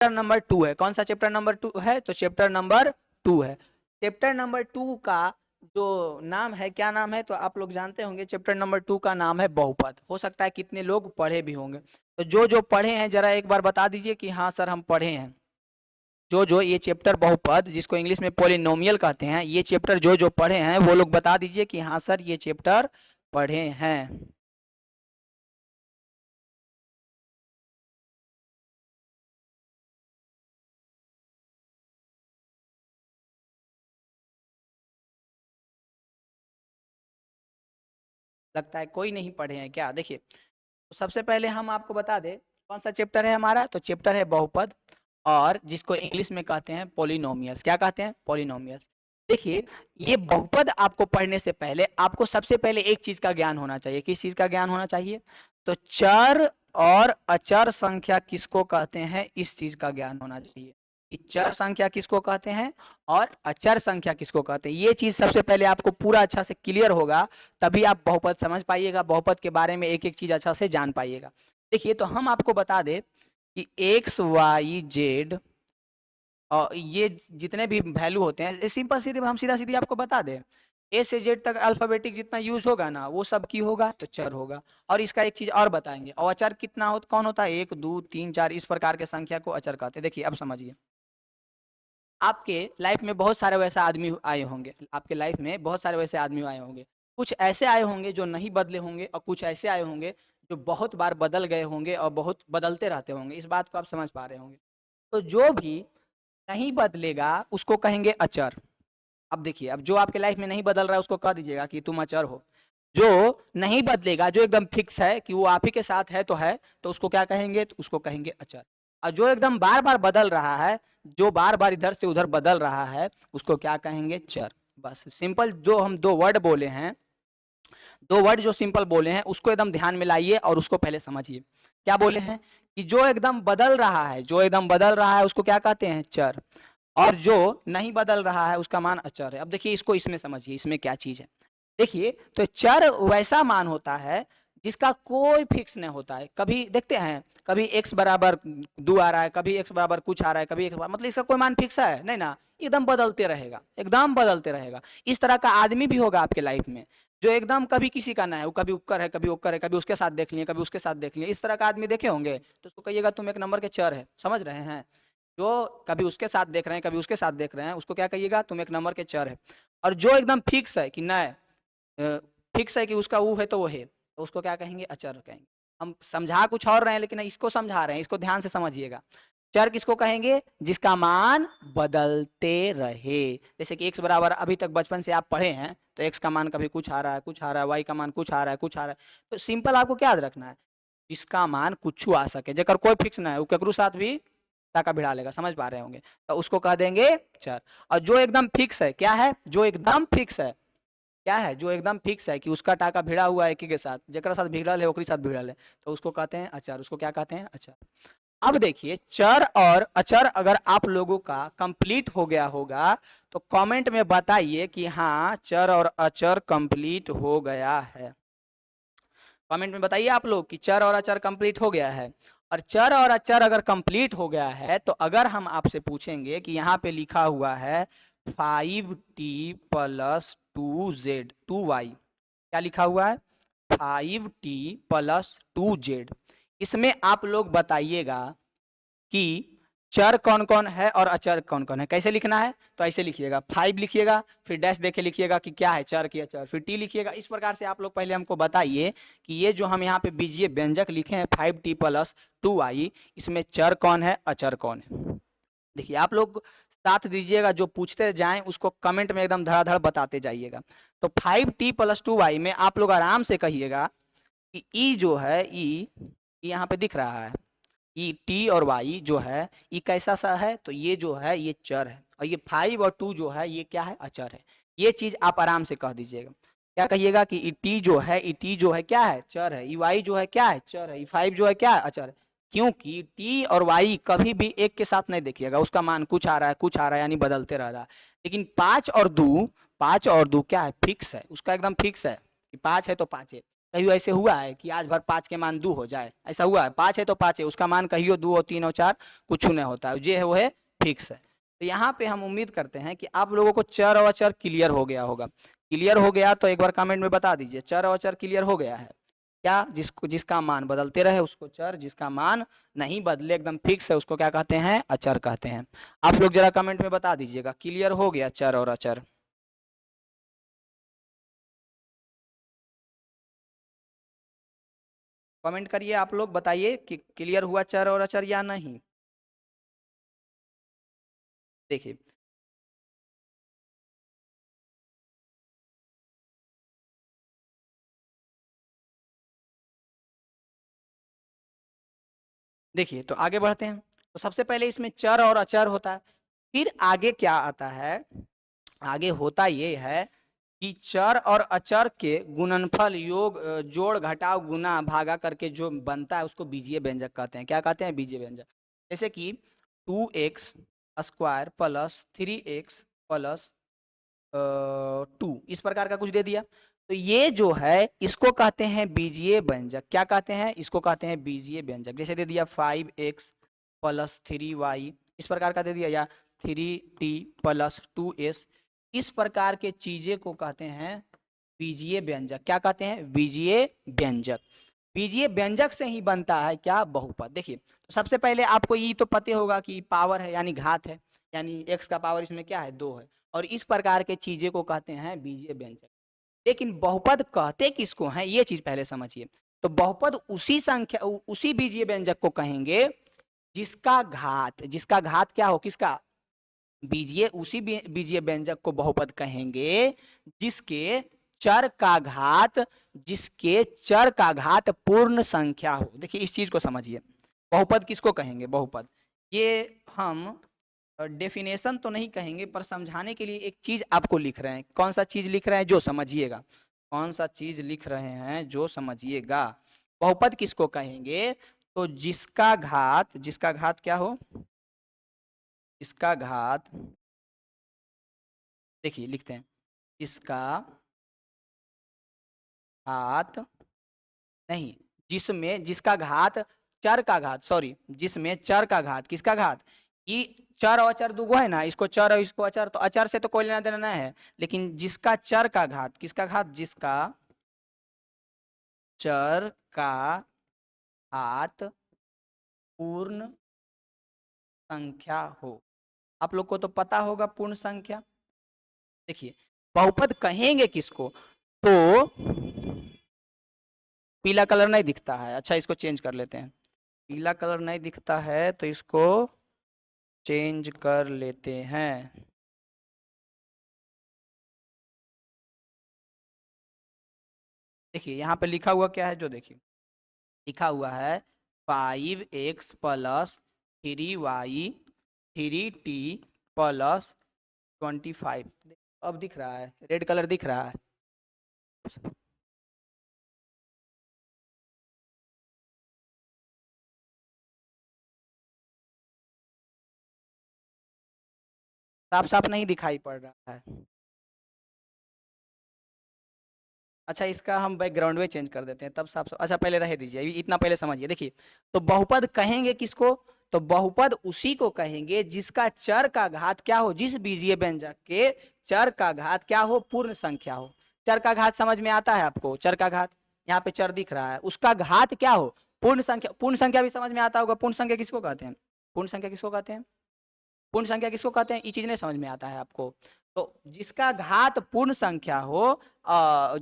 Chapter number 2 है। कौन सा चैप्टर नंबर 2 है? तो चैप्टर नंबर 2 है। चैप्टर नंबर 2 का जो नाम है, क्या नाम है? तो आप लोग जानते होंगे, चैप्टर नंबर 2 का नाम है बहुपद। हो सकता है कितने लोग पढ़े भी होंगे, तो जो जो पढ़े हैं जरा एक बार बता दीजिए कि हाँ सर हम पढ़े हैं। जो जो ये चैप्टर बहुपद, जिसको इंग्लिश में पॉलिनोमियल कहते हैं, ये चैप्टर जो जो पढ़े हैं वो लोग बता दीजिए कि हाँ सर ये चैप्टर पढ़े हैं। लगता है कोई नहीं पढ़े हैं क्या? देखिए, तो सबसे पहले हम आपको बता दें कौन सा चैप्टर है हमारा। तो चैप्टर है बहुपद, और जिसको इंग्लिश में कहते हैं पॉलिनोमियल्स। क्या कहते हैं? पॉलिनोमियल्स। देखिए, ये बहुपद आपको पढ़ने से पहले आपको सबसे पहले एक चीज का ज्ञान होना चाहिए। किस चीज का ज्ञान होना चाहिए? तो चर और अचर संख्या किसको कहते हैं, इस चीज का ज्ञान होना चाहिए। कि चर संख्या किसको कहते हैं और अचर संख्या किसको कहते हैं, ये चीज सबसे पहले आपको पूरा अच्छा से क्लियर होगा, तभी आप बहुपद समझ पाइएगा, बहुपद के बारे में एक एक चीज अच्छा से जान पाइएगा। देखिए, तो हम आपको बता दें कि एक्स वाई जेड और ये जितने भी वैल्यू होते हैं, सिंपल सीधे हम सीधा सीधी आपको बता दें, ए से जेड तक अल्फाबेटिक जितना यूज होगा ना, वो सब की होगा तो चर होगा। और इसका एक चीज और बताएंगे, और अचर कितना हो, कौन होता है? 1 2 3 4 इस प्रकार के संख्या को अचर कहते हैं। देखिए अब समझिए, आपके लाइफ में बहुत सारे वैसे आदमी आए होंगे, आपके लाइफ में बहुत सारे वैसे आदमी आए होंगे। कुछ ऐसे आए होंगे जो नहीं बदले होंगे, और कुछ ऐसे आए होंगे जो बहुत बार बदल गए होंगे और बहुत बदलते रहते होंगे। इस बात को आप समझ पा रहे होंगे। तो जो भी नहीं बदलेगा उसको कहेंगे अचर। अब देखिए, अब जो आपके लाइफ में नहीं बदल रहा है उसको कह दीजिएगा कि तुम अचर हो। जो नहीं बदलेगा, जो एकदम फिक्स है कि वो आप ही के साथ है, तो उसको क्या कहेंगे? तो उसको कहेंगे अचर। और जो एकदम बार बार बदल रहा है, जो बार बार इधर से उधर बदल रहा है, उसको क्या कहेंगे? चर। बस सिंपल जो हम दो वर्ड बोले हैं, दो वर्ड जो सिंपल बोले हैं, उसको एकदम ध्यान में लाइए और उसको पहले समझिए। क्या बोले हैं? कि जो एकदम बदल रहा है, जो एकदम बदल रहा है उसको क्या कहते हैं? चर। और जो नहीं बदल रहा है उसका मान अचर है। अब देखिए, इसको इसमें समझिए, इसमें क्या चीज है। देखिए, तो चर वैसा मान होता है जिसका कोई फिक्स नहीं होता है। कभी देखते हैं, कभी x बराबर 2 आ रहा है, कभी x बराबर कुछ आ रहा है, कभी x मतलब इसका कोई मान फिक्स है नहीं ना, एकदम बदलते रहेगा, एकदम बदलते रहेगा। इस तरह का आदमी भी होगा आपके लाइफ में, जो एकदम कभी किसी का ना है, वो कभी उक्कर है, कभी उक्कर है, कभी उसके साथ देख लिए, कभी उसके साथ देख लिए। इस तरह का आदमी देखे होंगे, तो उसको कहिएगा तुम एक नंबर के चर है। समझ रहे हैं? जो कभी उसके साथ देख रहे हैं, कभी उसके साथ देख रहे हैं, उसको क्या कहिएगा? तुम एक नंबर के चर है। और जो एकदम फिक्स है कि नहीं, फिक्स है कि उसका वो है तो वो है, तो उसको क्या कहेंगे? अचर कहेंगे। हम समझा कुछ और रहे हैं, लेकिन इसको समझा रहे हैं, इसको ध्यान से समझिएगा। चर किसको कहेंगे? जिसका मान बदलते रहे। जैसे कि x बराबर, अभी तक बचपन से आप पढ़े हैं, तो x का मान कभी कुछ आ रहा है, कुछ आ रहा है, y का मान कुछ आ रहा है, कुछ आ रहा है। तो सिंपल आपको क्या याद रखना है? जिसका मान कुछ आ सके, जेकर कोई फिक्स ना है, वो केकरू साथ भी टाका भिड़ा लेगा। समझ पा रहे होंगे? तो उसको कह देंगे चर। और जो एकदम फिक्स है, क्या है? जो एकदम फिक्स है, क्या है? जो एकदम फिक्स है कि उसका टाका भिड़ा हुआ है एक ही के साथ, जेकरा साथ भिड़ल है ओकरी साथ भिड़ल है, तो उसको कहते हैं अचर। उसको क्या कहते हैं? अचर। अब देखिए, चर और अचर अगर आप लोगों का कंप्लीट हो गया होगा, तो कमेंट में बताइए कि हाँ चर और अचर कंप्लीट हो गया है। कमेंट में बताइए आप लोग कि चर और अचर कंप्लीट हो गया है। और चर और अचर अगर कंप्लीट हो गया है, तो अगर हम आपसे पूछेंगे कि यहाँ पे लिखा हुआ है 5t प्लस 2z 2y, क्या लिखा हुआ है? 5t plus 2z। इसमें आप लोग बताइएगा कि चर कौन कौन है और अचर कौन कौन है। कैसे लिखना है? तो ऐसे लिखिएगा, 5 लिखिएगा, फिर डैश देके लिखिएगा कि क्या है, चर की अचर, फिर टी लिखिएगा। इस प्रकार से आप लोग पहले हमको बताइए कि ये जो हम यहाँ पे बीजीय व्यंजक लिखे हैं 5t प्लस 2y, इसमें चर कौन है, अचर कौन है। देखिए, आप लोग साथ दीजिएगा, जो पूछते जाएं उसको कमेंट में एकदम धड़ाधड़ बताते जाइएगा। तो 5t प्लस 2y में आप लोग आराम से कहिएगा कि ई जो है, ई यहाँ पे दिख रहा है, ई टी और वाई जो है, ये कैसा सा है? तो ये जो है ये चर है, और ये 5 और 2 जो है ये क्या है? अचर है। ये चीज आप आराम से कह दीजिएगा। क्या कहिएगा? कि ई टी जो है, ई टी जो है क्या है? चर है। ई वाई जो है क्या है? चर है। ई 5 जो है क्या है? अचर है। क्योंकि टी और वाई कभी भी एक के साथ नहीं देखिएगा, उसका मान कुछ आ रहा है, कुछ आ रहा है, यानी बदलते रह रहा है। लेकिन 5 और 2, 5 और 2 क्या है? फिक्स है, उसका एकदम फिक्स है कि 5 है तो 5 है। कहीं ऐसे हुआ है कि आज भर 5 के मान 2 हो जाए? ऐसा हुआ है? 5 है तो 5 है, उसका मान कहियो 2 और 3 और 4 कुछ नहीं होता है, जो है वो है फिक्स है। तो यहाँ पे हम उम्मीद करते हैं कि आप लोगों को चर और अचर क्लियर हो गया होगा। क्लियर हो गया तो एक बार कमेंट में बता दीजिए, चर और अचर क्लियर हो गया है क्या? जिसका मान बदलते रहे उसको चर, जिसका मान नहीं बदले एकदम फिक्स है उसको क्या कहते हैं? अचर कहते हैं। आप लोग जरा कमेंट में बता दीजिएगा क्लियर हो गया चर और अचर। कमेंट करिए, आप लोग बताइए कि क्लियर हुआ चर और अचर या नहीं। देखिए देखिए तो आगे बढ़ते हैं। तो सबसे पहले इसमें चर और अचर होता है, फिर आगे क्या आता है? आगे होता ये है कि चर और अचर के गुणनफल, योग, जोड़ घटाव गुना भागा करके जो बनता है उसको बीजीय व्यंजक कहते हैं। क्या कहते हैं? बीजीय व्यंजक। जैसे कि 2x square plus 3x plus 2 इस प्रकार का कुछ दे दिया, तो ये जो है इसको कहते हैं बीजीय व्यंजक। क्या कहते हैं? इसको कहते हैं बीजीय व्यंजक। जैसे दे दिया 5x प्लस 3y इस प्रकार का दे दिया, या 3t प्लस 2s, इस प्रकार के चीजें को कहते हैं बीजीय व्यंजक। क्या कहते हैं? बीजीय व्यंजक। बीजीय व्यंजक से ही बनता है क्या? बहुपद। देखिए तो सबसे पहले आपको ये तो पता होगा कि पावर है यानी घात है, यानी x का पावर इसमें क्या है? 2 है, और इस प्रकार के चीजें को कहते हैं बीजीय व्यंजक। लेकिन बहुपद कहते किसको हैं ये चीज पहले समझिए। तो बहुपद उसी संख्या उसी बीजीय व्यंजक को कहेंगे जिसका घात क्या हो? किसका? बीजीय, उसी बीजीय व्यंजक को बहुपद कहेंगे जिसके चर का घात पूर्ण संख्या हो। देखिए इस चीज को समझिए, बहुपद किसको कहेंगे? बहुपद ये हम डेफिनेशन तो नहीं कहेंगे, पर समझाने के लिए एक चीज आपको लिख रहे हैं। कौन सा चीज लिख रहे हैं? जो समझिएगा। कौन सा चीज लिख रहे हैं? जो समझिएगा। बहुपद किसको कहेंगे? तो जिसका घात क्या हो? इसका घात, देखिए लिखते हैं, इसका घात नहीं, जिसमें जिसका घात चर का घात, सॉरी, जिसमें चर का घात, किसका घात? कि चर और अचर दुगो है ना, इसको चर और इसको अचर, तो अचर से तो कोई लेना देना नहीं है, लेकिन जिसका चर का घात, किसका घात? जिसका चर का घात पूर्ण संख्या हो। आप लोग को तो पता होगा पूर्ण संख्या। देखिए बहुपद कहेंगे किसको? तो पीला कलर नहीं दिखता है, अच्छा इसको चेंज कर लेते हैं। पीला कलर नहीं दिखता है तो इसको चेंज कर लेते हैं। देखिए यहाँ पे लिखा हुआ क्या है? जो देखिए लिखा हुआ है 5x plus 3y 3t plus 25। अब दिख रहा है, रेड कलर दिख रहा है। साफ साफ नहीं दिखाई पड़ रहा है। अच्छा इसका हम बैकग्राउंड में चेंज कर देते हैं तब साफ। अच्छा पहले रह दीजिए, इतना पहले समझिए। देखिए तो बहुपद कहेंगे किसको? तो बहुपद उसी को कहेंगे जिसका चर का घात क्या हो? जिस बीजीय व्यंजक के चर का घात क्या हो? पूर्ण संख्या हो। चर का घात समझ में आता है आपको? चर का घात, यहाँ पे चर दिख रहा है, उसका घात क्या हो? पूर्ण संख्या। पूर्ण संख्या भी समझ में आता होगा। पूर्ण संख्या किसको कहते हैं? पूर्ण संख्या किसको कहते हैं? पूर्ण संख्या किसको कहते हैं? ये चीज नहीं समझ में आता है आपको। तो जिसका घात पूर्ण संख्या हो,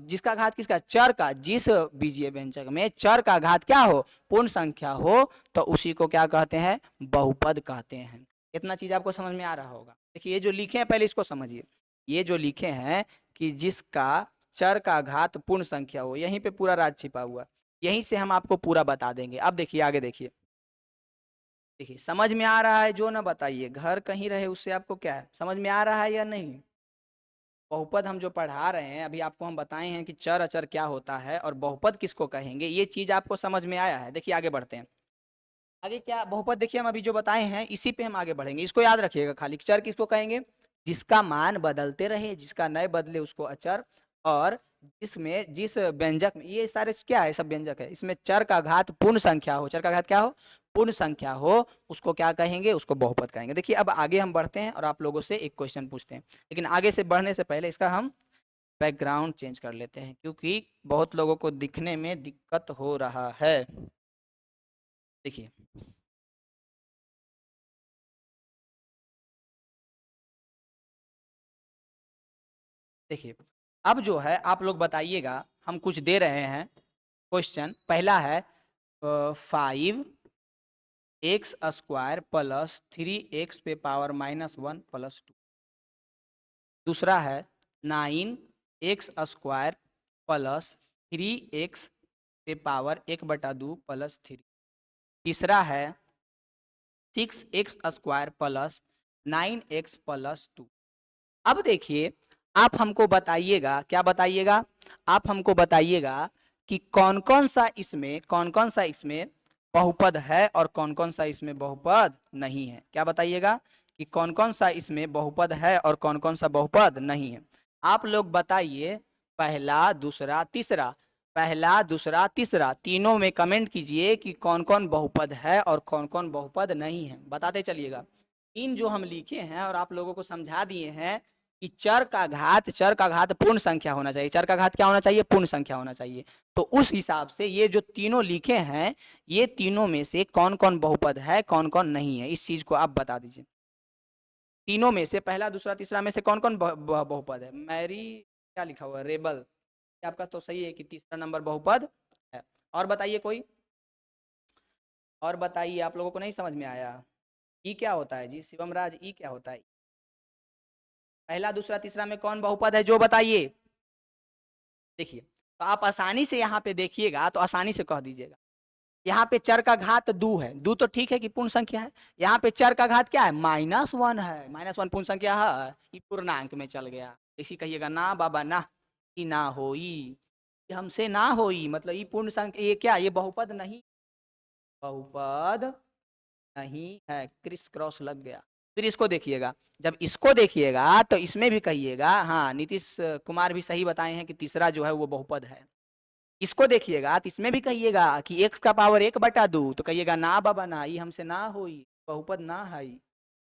जिसका घात किसका? चर का। जिस बीजीय व्यंजक में चर का घात क्या हो? पूर्ण संख्या हो, तो उसी को क्या कहते हैं? बहुपद कहते हैं। इतना चीज आपको समझ में आ रहा होगा। देखिए ये जो लिखे हैं पहले इसको समझिए। ये जो लिखे हैं कि जिसका चर का घात पूर्ण संख्या हो, यहीं पे पूरा राज छिपा हुआ, यहीं से हम आपको पूरा बता देंगे। अब देखिए आगे देखिए। देखिए समझ में आ रहा है? जो ना बताइए, घर कहीं रहे उससे आपको क्या है, समझ में आ रहा है या नहीं? बहुपद हम जो पढ़ा रहे हैं अभी आपको, हम बताए हैं कि चर अचर क्या होता है और बहुपद किसको कहेंगे, ये चीज आपको समझ में आया है। देखिए आगे बढ़ते हैं। आगे क्या बहुपद? देखिए हम अभी जो बताए हैं इसी पे हम आगे बढ़ेंगे। इसको याद रखिएगा खाली। चर किसको कहेंगे? जिसका मान बदलते रहे, जिसका नए बदले उसको अचर, और जिसमें जिस व्यंजक में, ये सारे क्या है, सब व्यंजक है, इसमें चर का घात पूर्ण संख्या हो, चर का घात क्या हो, पूर्ण संख्या हो, उसको क्या कहेंगे, उसको बहुपद कहेंगे। देखिए अब आगे हम बढ़ते हैं और आप लोगों से एक क्वेश्चन पूछते हैं, लेकिन आगे से बढ़ने से पहले इसका हम बैकग्राउंड चेंज कर लेते हैं, क्योंकि बहुत लोगों को दिखने में दिक्कत हो रहा है। देखिए देखिए अब जो है आप लोग बताइएगा, हम कुछ दे रहे हैं क्वेश्चन। पहला है 5x² प्लस 3x पे पावर -1 प्लस 2। दूसरा है 9x² प्लस 3x पे पावर 1/2 प्लस 3। तीसरा है 6x² प्लस 9x प्लस 2। अब देखिए आप हमको बताइएगा, क्या बताइएगा, आप हमको बताइएगा कि कौन कौन सा इसमें बहुपद है और कौन कौन सा इसमें बहुपद नहीं है। क्या बताइएगा कि कौन कौन सा इसमें बहुपद है और कौन कौन सा बहुपद नहीं है। आप लोग बताइए, पहला दूसरा तीसरा, पहला दूसरा तीसरा तीनों में कमेंट कीजिए कि कौन कौन बहुपद है और कौन कौन बहुपद नहीं है, बताते चलिएगा। इन जो हम लिखे हैं और आप लोगों को समझा दिए हैं कि चर का घात पूर्ण संख्या होना चाहिए, चर का घात क्या होना चाहिए, पूर्ण संख्या होना चाहिए। तो उस हिसाब से ये जो तीनों लिखे हैं, ये तीनों में से कौन कौन बहुपद है कौन कौन नहीं है, इस चीज को आप बता दीजिए। तीनों में से पहला दूसरा तीसरा में से कौन कौन बहुपद है। मैरी क्या लिखा हुआ है, रेबल, ये आपका तो सही है कि तीसरा नंबर बहुपद है। और बताइए कोई, और बताइए, आप लोगों को नहीं समझ में आया, ई क्या होता है जी, शिवम राज, ई क्या होता है। पहला दूसरा तीसरा में कौन बहुपद है जो बताइए। देखिए तो आप आसानी से यहाँ पे देखिएगा तो आसानी से कह दीजिएगा। यहाँ पे चर का घात 2 है, 2 तो ठीक है कि पूर्ण संख्या है। यहाँ पे चर का घात क्या है, -1 है, -1 पूर्ण संख्या है, ये पूर्णांक में चल गया। इसी कहिएगा ना बाबा ना, कि ना होई, हमसे ना होई, मतलब ये पूर्ण संख्या, ये क्या, ये बहुपद नहीं, बहुपद नहीं है, क्रिस क्रॉस लग गया। फिर इसको देखिएगा, जब इसको देखिएगा तो इसमें भी कहिएगा, हाँ नीतीश कुमार भी सही बताए हैं कि तीसरा जो है वो बहुपद है। इसको देखिएगा तो इसमें भी कहिएगा कि x का पावर 1/2, तो कहिएगा ना बाबा ना, ये हमसे ना होई, बहुपद ना है,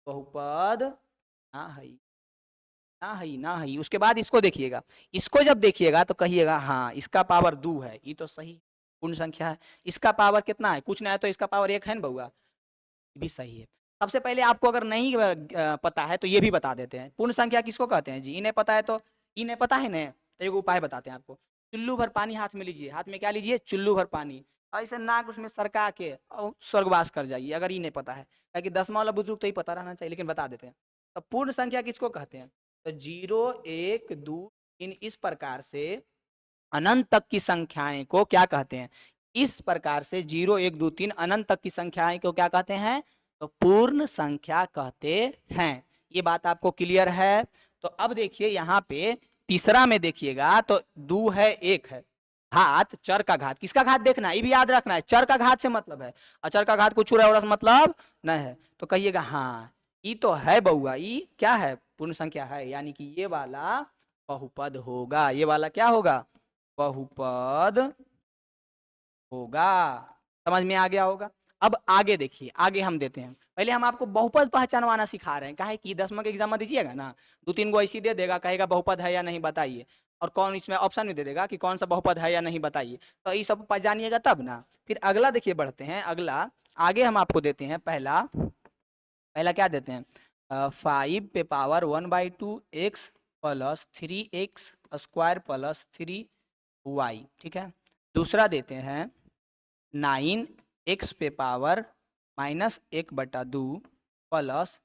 बहुपद ना है, ना है, ना है। उसके बाद इसको देखिएगा, इसको जब देखिएगा तो कहिएगा हाँ इसका पावर 2 है, ये तो सही पूर्ण संख्या है। इसका पावर कितना है, कुछ ना है, तो इसका पावर 1 है ना बउआ, भी सही है। सबसे पहले आपको अगर नहीं पता है तो ये भी बता देते हैं, पूर्ण संख्या किसको कहते हैं जी, इन्हें पता है तो, इन्हें पता है ना, तो एक उपाय बताते हैं आपको। चुल्लू भर पानी हाथ में लीजिए, हाथ में क्या लीजिए, चुल्लू भर पानी, ऐसे नाक उसमें सरका के और स्वर्गवास कर जाइए, अगर इन्हें पता है, ताकि 10वां वाला बुजुर्ग तो ही पता रहना चाहिए, लेकिन बता देते हैं। तो पूर्ण संख्या किसको कहते हैं, तो 0 1 2 3 इस प्रकार से अनंत तक की संख्याएं को क्या कहते हैं, इस प्रकार से 0 1 2 3 अनंत तक की संख्याएं को क्या कहते हैं, तो पूर्ण संख्या कहते हैं। ये बात आपको क्लियर है। तो अब देखिए यहाँ पे तीसरा में देखिएगा तो 2 है 1 है, घात चर का घात, किसका घात देखना है, ये भी याद रखना है, चर का घात से मतलब है, अचर का घात कुछ और मतलब नहीं है। तो कहिएगा हाँ ये तो है बउआ, ये क्या है, पूर्ण संख्या है, यानी कि ये वाला बहुपद होगा, ये वाला क्या होगा, बहुपद होगा। समझ में आ गया होगा। अब आगे देखिए, आगे हम देते हैं, पहले हम आपको बहुपद पहचानवाना सिखा रहे हैं, काहे कि 10वां के एग्जाम में दीजिएगा ना, 2-3 गो ऐसी दे देगा, कहेगा बहुपद है या नहीं बताइए, और कौन इसमें ऑप्शन भी दे देगा कि कौन सा बहुपद है या नहीं बताइए, तो ये सब जानिएगा तब ना। फिर अगला देखिए, बढ़ते हैं अगला, आगे हम आपको देते हैं पहला, पहला क्या देते हैं, 5 पे power 1/2 x plus 3x² plus 3y, ठीक है। दूसरा देते हैं 9x पे पावर -1/2 प्लस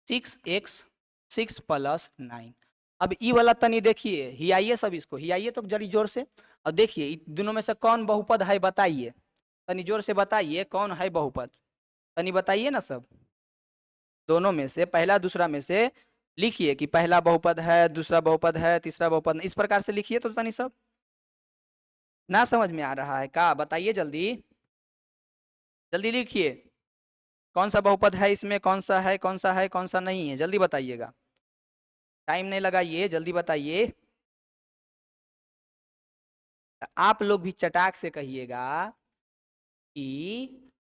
6 प्लस 9। अब ई वाला तनी देखिए, हियाइए सब, इसको हियाइए तो जरी जोर से, और देखिए दोनों में से कौन बहुपद है बताइए, तनी जोर से बताइए कौन है बहुपद, तनी बताइए ना सब, दोनों में से पहला दूसरा में से लिखिए कि पहला बहुपद है, दूसरा बहुपद है, तीसरा बहुपद, इस प्रकार से लिखिए तो तनी सब। ना समझ में आ रहा है का, बताइए जल्दी, जल्दी लिखिए, कौन सा बहुपद है इसमें, कौन सा है कौन सा है कौन सा नहीं है, जल्दी बताइएगा, टाइम नहीं लगाइए, जल्दी बताइए। तो आप लोग भी चटाक से कहिएगा कि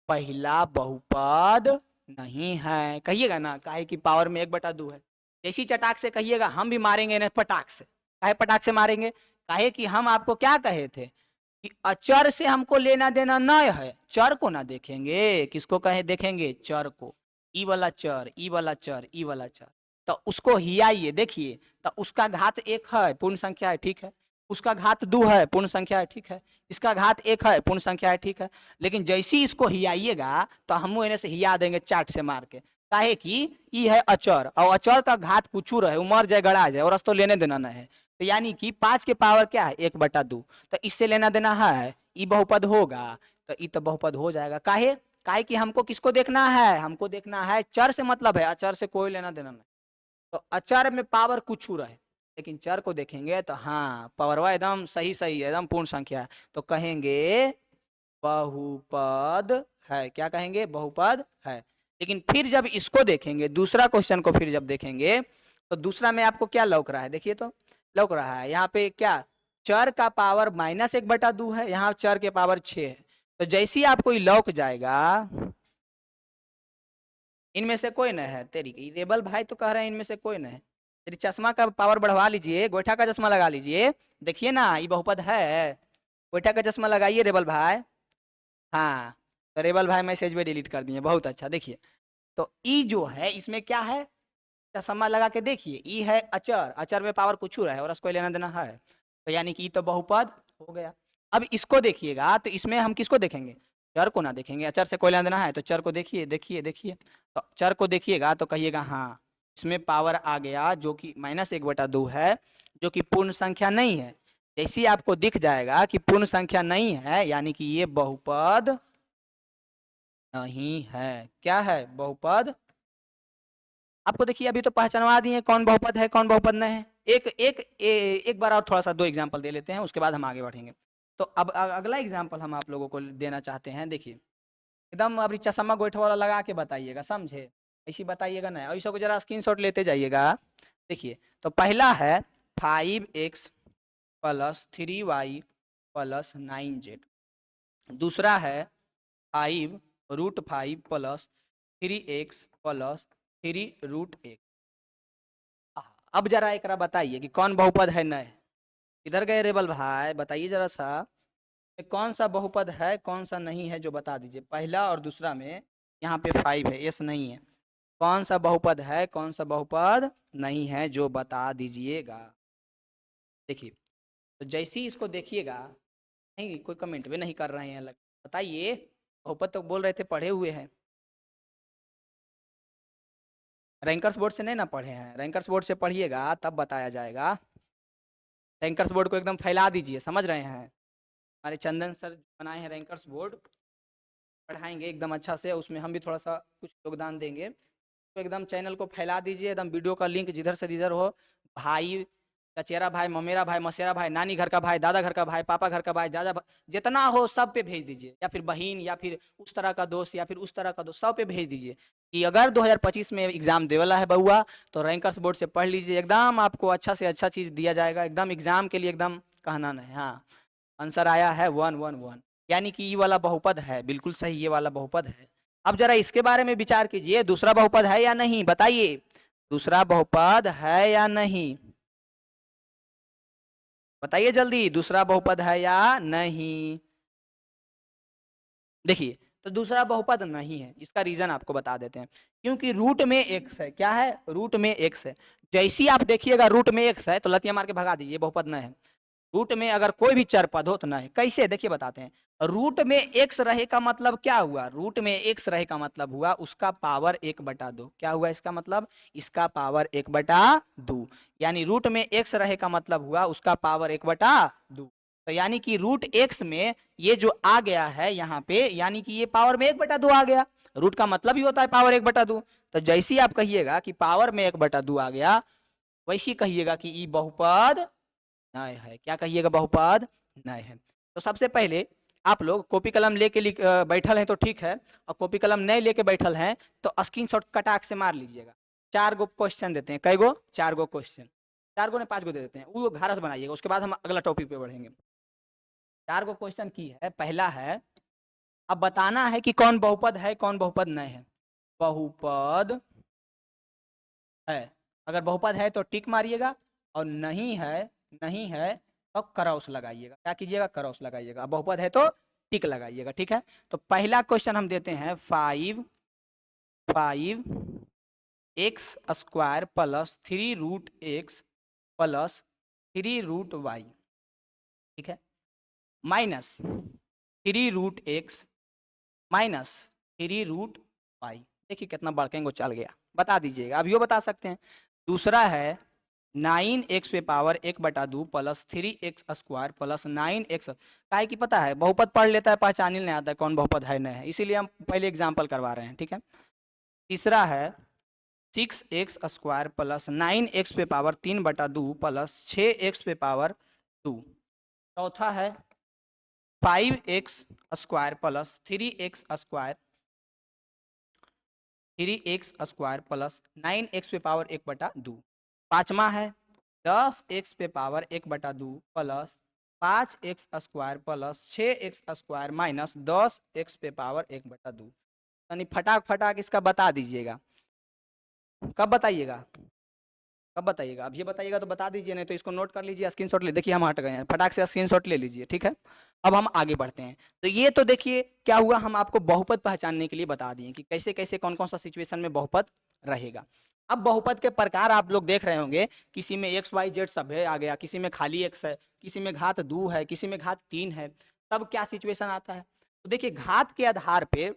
पहला बहुपद नहीं है, कहिएगा ना, काहे कि पावर में 1/2 है। जैसी चटाक से कहिएगा हम भी मारेंगे इन्हें पटाख से। काहे पटाख से मारेंगे? काहे कि हम आपको क्या कहे थे कि अचर से हमको लेना देना नहीं है, चर को ना देखेंगे। किसको कहे देखेंगे? चर को। ई वाला चर, ई वाला चर, ई वाला चर। तो उसको हियाइए, देखिए तो उसका घात 1 है, पूर्ण संख्या है, ठीक है। उसका घात 2 है, पूर्ण संख्या है, ठीक है। इसका घात 1 है, पूर्ण संख्या है, ठीक है। लेकिन जैसे ही इसको हियाइएगा तो हम इन्हें से हिया देंगे चाट से मार के। काहे कि ई है अचर, और अचर का घात कुछ रहे, उमर जाए गड़ा जाए, और रस तो लेने देना नहीं है। तो यानी कि 5 के पावर क्या है? 1/2। तो इससे लेना देना है, ई बहुपद होगा। तो ई तो बहुपद हो जाएगा। काहे? काहे कि हमको किसको देखना है? हमको देखना है चर से, मतलब है अचर से कोई लेना देना नहीं। तो अचर में पावर कुछ रहे, लेकिन चर को देखेंगे तो हाँ पावरवा एकदम सही सही है, एकदम पूर्ण संख्या है। तो कहेंगे बहुपद है। क्या कहेंगे? बहुपद है। लेकिन फिर जब इसको देखेंगे, दूसरा क्वेश्चन को फिर जब देखेंगे, तो दूसरा में आपको क्या लौक रहा है? देखिए तो लौक रहा है यहाँ पे क्या? चर का पावर -1/2 है, यहाँ चर के पावर 6 है। तो जैसे ही आपको लौक जाएगा, इनमें से कोई न है, तेरी की रेबल भाई तो कह रहे हैं इनमें से कोई न है। तेरी चश्मा का पावर बढ़वा लीजिए, गोईठा का चश्मा लगा लीजिए, देखिए ना ये बहुपद है। गोईठा का चश्मा लगाइए रेबल भाई। हाँ, तो रेबल भाई मैसेज में डिलीट कर दिए, बहुत अच्छा। देखिए तो ई जो है इसमें क्या है? चश्मा लगा के देखिए, ई है अचर, अचर में पावर कुछ है और उसको लेना देना है। तो यानी कि ई तो बहुपद हो गया। अब इसको देखिएगा तो इसमें हम किसको देखेंगे? चर को ना देखेंगे, अचर से कोई लेना देना है। तो चर को देखिए, देखिए देखिए, तो चर को देखिएगा तो कहिएगा हाँ इसमें पावर आ गया जो कि -1/2 है, जो कि पूर्ण संख्या नहीं है। जैसे ही आपको दिख जाएगा कि पूर्ण संख्या नहीं है, यानी कि ये बहुपद नहीं है। क्या है? बहुपद। आपको देखिए अभी तो पहचानवा दिए कौन बहुपद है कौन बहुपद नहीं है। एक बार और थोड़ा सा 2 एग्जांपल दे लेते हैं, उसके बाद हम आगे बढ़ेंगे। तो अब अगला एग्जांपल हम आप लोगों को देना चाहते हैं। देखिए एकदम अभी चश्मा गोइठा वाला लगा के बताइएगा, समझे? ऐसी बताइएगा ना, ऐसा को जरा स्क्रीनशॉट लेते जाइएगा। देखिए तो पहला है 5x + 3y + 9z। दूसरा है 5√5 + 3x + 3√x। अब जरा एक बताइए कि कौन बहुपद है नहीं? इधर गए रेबल भाई, बताइए जरा सा कौन सा बहुपद है कौन सा नहीं है, जो बता दीजिए। पहला और दूसरा में यहाँ पे 5 है, एस नहीं है। कौन सा बहुपद है कौन सा बहुपद नहीं है, जो बता दीजिएगा। देखिए तो जैसे ही इसको देखिएगा, नहीं कोई कमेंट भी नहीं कर रहे हैं, बताइए। बहुपद तो बोल रहे थे पढ़े हुए हैं। रैंकर्स बोर्ड से नहीं ना पढ़े हैं? रैंकर्स बोर्ड से पढ़िएगा तब बताया जाएगा। रैंकर्स बोर्ड को एकदम फैला दीजिए, समझ रहे हैं? हमारे चंदन सर बनाए हैं रैंकर्स बोर्ड, पढ़ाएंगे एकदम अच्छा से, उसमें हम भी थोड़ा सा कुछ योगदान देंगे। तो एकदम चैनल को फैला दीजिए, एकदम वीडियो का लिंक जिधर से जिधर हो, भाई चचेरा भाई, ममेरा भाई, मसेरा भाई, नानी घर का भाई, दादा घर का भाई, पापा घर का भाई, जाजा भाई, जितना हो सब पे भेज दीजिए। या फिर बहन, या फिर उस तरह का दोस्त, या फिर उस तरह का दोस्त, सब पे भेज दीजिए कि अगर 2025 में एग्जाम दे वाला है बउआ, तो रैंकर्स बोर्ड से पढ़ लीजिए। एकदम आपको अच्छा से अच्छा चीज़ दिया जाएगा, एकदम एग्जाम के लिए एकदम कहना नहीं। हाँ, आंसर आया है 111, यानी कि ये वाला बहुपद है, बिल्कुल सही, ये वाला बहुपद है। अब जरा इसके बारे में विचार कीजिए, दूसरा बहुपद है या नहीं, बताइए। दूसरा बहुपद है या नहीं, बताइए जल्दी, दूसरा बहुपद है या नहीं। देखिए तो दूसरा बहुपद नहीं है, इसका रीजन आपको बता देते हैं। क्योंकि रूट में x है। क्या है? रूट में x है। जैसी आप देखिएगा रूट में x है तो लतिया मार के भगा दीजिए, बहुपद नहीं है। रूट में अगर कोई भी चर पद हो तो नहीं। कैसे? देखिए बताते हैं। रूट में x रहे का मतलब क्या हुआ? रूट में x रहे का मतलब हुआ उसका पावर 1/2। क्या हुआ इसका मतलब? इसका पावर 1/2। यानी रूट में x रहे का मतलब हुआ उसका पावर 1/2। तो यानी कि रूट x में ये जो आ गया है यहाँ पे, यानी कि ये पावर में 1/2 आ गया। रूट का मतलब ही होता है पावर 1/2। तो जैसे ही आप कहिएगा कि पावर में 1/2 आ गया, वैसे कहिएगा कि ये बहुपद नहीं है। क्या कहिएगा? बहुपद नहीं है। तो सबसे पहले आप लोग कॉपी कलम लेके बैठल हैं तो ठीक है, और कॉपी कलम नहीं लेके बैठल हैं तो स्क्रीनशॉट कटाक से मार लीजिएगा। 4 गो क्वेश्चन देते हैं, कई गो? 4 गो क्वेश्चन, 4 गो ने 5 गो दे देते हैं, वो घर से बनाइएगा। उसके बाद हम अगला टॉपिक पे बढ़ेंगे। 4 को क्वेश्चन की है। पहला है, अब बताना है कि कौन बहुपद है कौन बहुपद नहीं है। बहुपद है, अगर बहुपद है तो टिक मारिएगा, और नहीं है, नहीं है तो क्रॉस लगाइएगा। क्या कीजिएगा? क्रॉस लगाइएगा। अब बहुपद है तो टिक लगाइएगा, ठीक है। तो पहला क्वेश्चन हम देते हैं 5x² plus 3√x plus 3√y, ठीक है, माइनस 3√x माइनस 3√y। देखिए कितना बढ़केंगे चल गया, बता दीजिएगा। अब यो बता सकते हैं। दूसरा है 9x पे power 1/2 plus 3x² plus 9x। काहे की पता है, बहुपद पढ़ लेता है, पहचान ही नहीं आता है कौन बहुपद है नहीं है, इसीलिए हम पहले एग्जाम्पल करवा रहे हैं, ठीक है। तीसरा है 6x² प्लस 9x पे पावर 3/2 प्लस 6x पे पावर 2। चौथा है 5x² plus 3x² plus 9x पे पावर 1/2। पांचवा है 10x पे power 1/2 plus 5x² plus 6x² minus 10x पे पावर 1/2। यानी फटाक फटाक इसका बता दीजिएगा। कब बताइएगा? कब बताइएगा? अब ये बताइएगा तो बता दीजिए, नहीं तो इसको नोट कर लीजिए, स्क्रीनशॉट ले। देखिए हम हट गए हैं, फटाक से स्क्रीनशॉट ले लीजिए, ठीक है। अब हम आगे बढ़ते हैं। तो ये तो देखिए क्या हुआ, हम आपको बहुपद पहचानने के लिए बता दिए कि कैसे कैसे कौन कौन सा सिचुएशन में बहुपद रहेगा। अब बहुपद के प्रकार आप लोग देख रहे होंगे, किसी में XYZ सब है आ गया, किसी में खाली x है, किसी में घात 2 है, किसी में घात 3 है। तब क्या सिचुएशन आता है? तो देखिए घात के आधार पे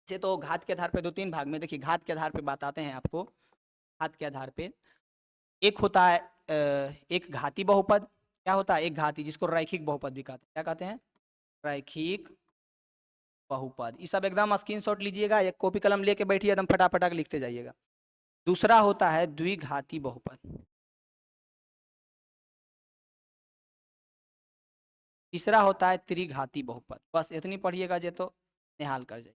से, तो घात के आधार पे 2-3 भाग में, देखिए घात के आधार पे बताते हैं आपको। घात के आधार पे एक होता है एक घाती बहुपद। क्या होता है? एक घाती, जिसको रैखिक बहुपद भी कहते हैं। क्या कहते हैं? रैखिक बहुपद। ये सब एकदम स्क्रीनशॉट लीजिएगा, एक कॉपी कलम लेके बैठिए, एकदम फटाफट लिखते जाइएगा। दूसरा होता है द्विघाती बहुपद। तीसरा होता है त्रिघाती बहुपद। बस इतनी पढ़िएगा जे तो निहाल कर जाए।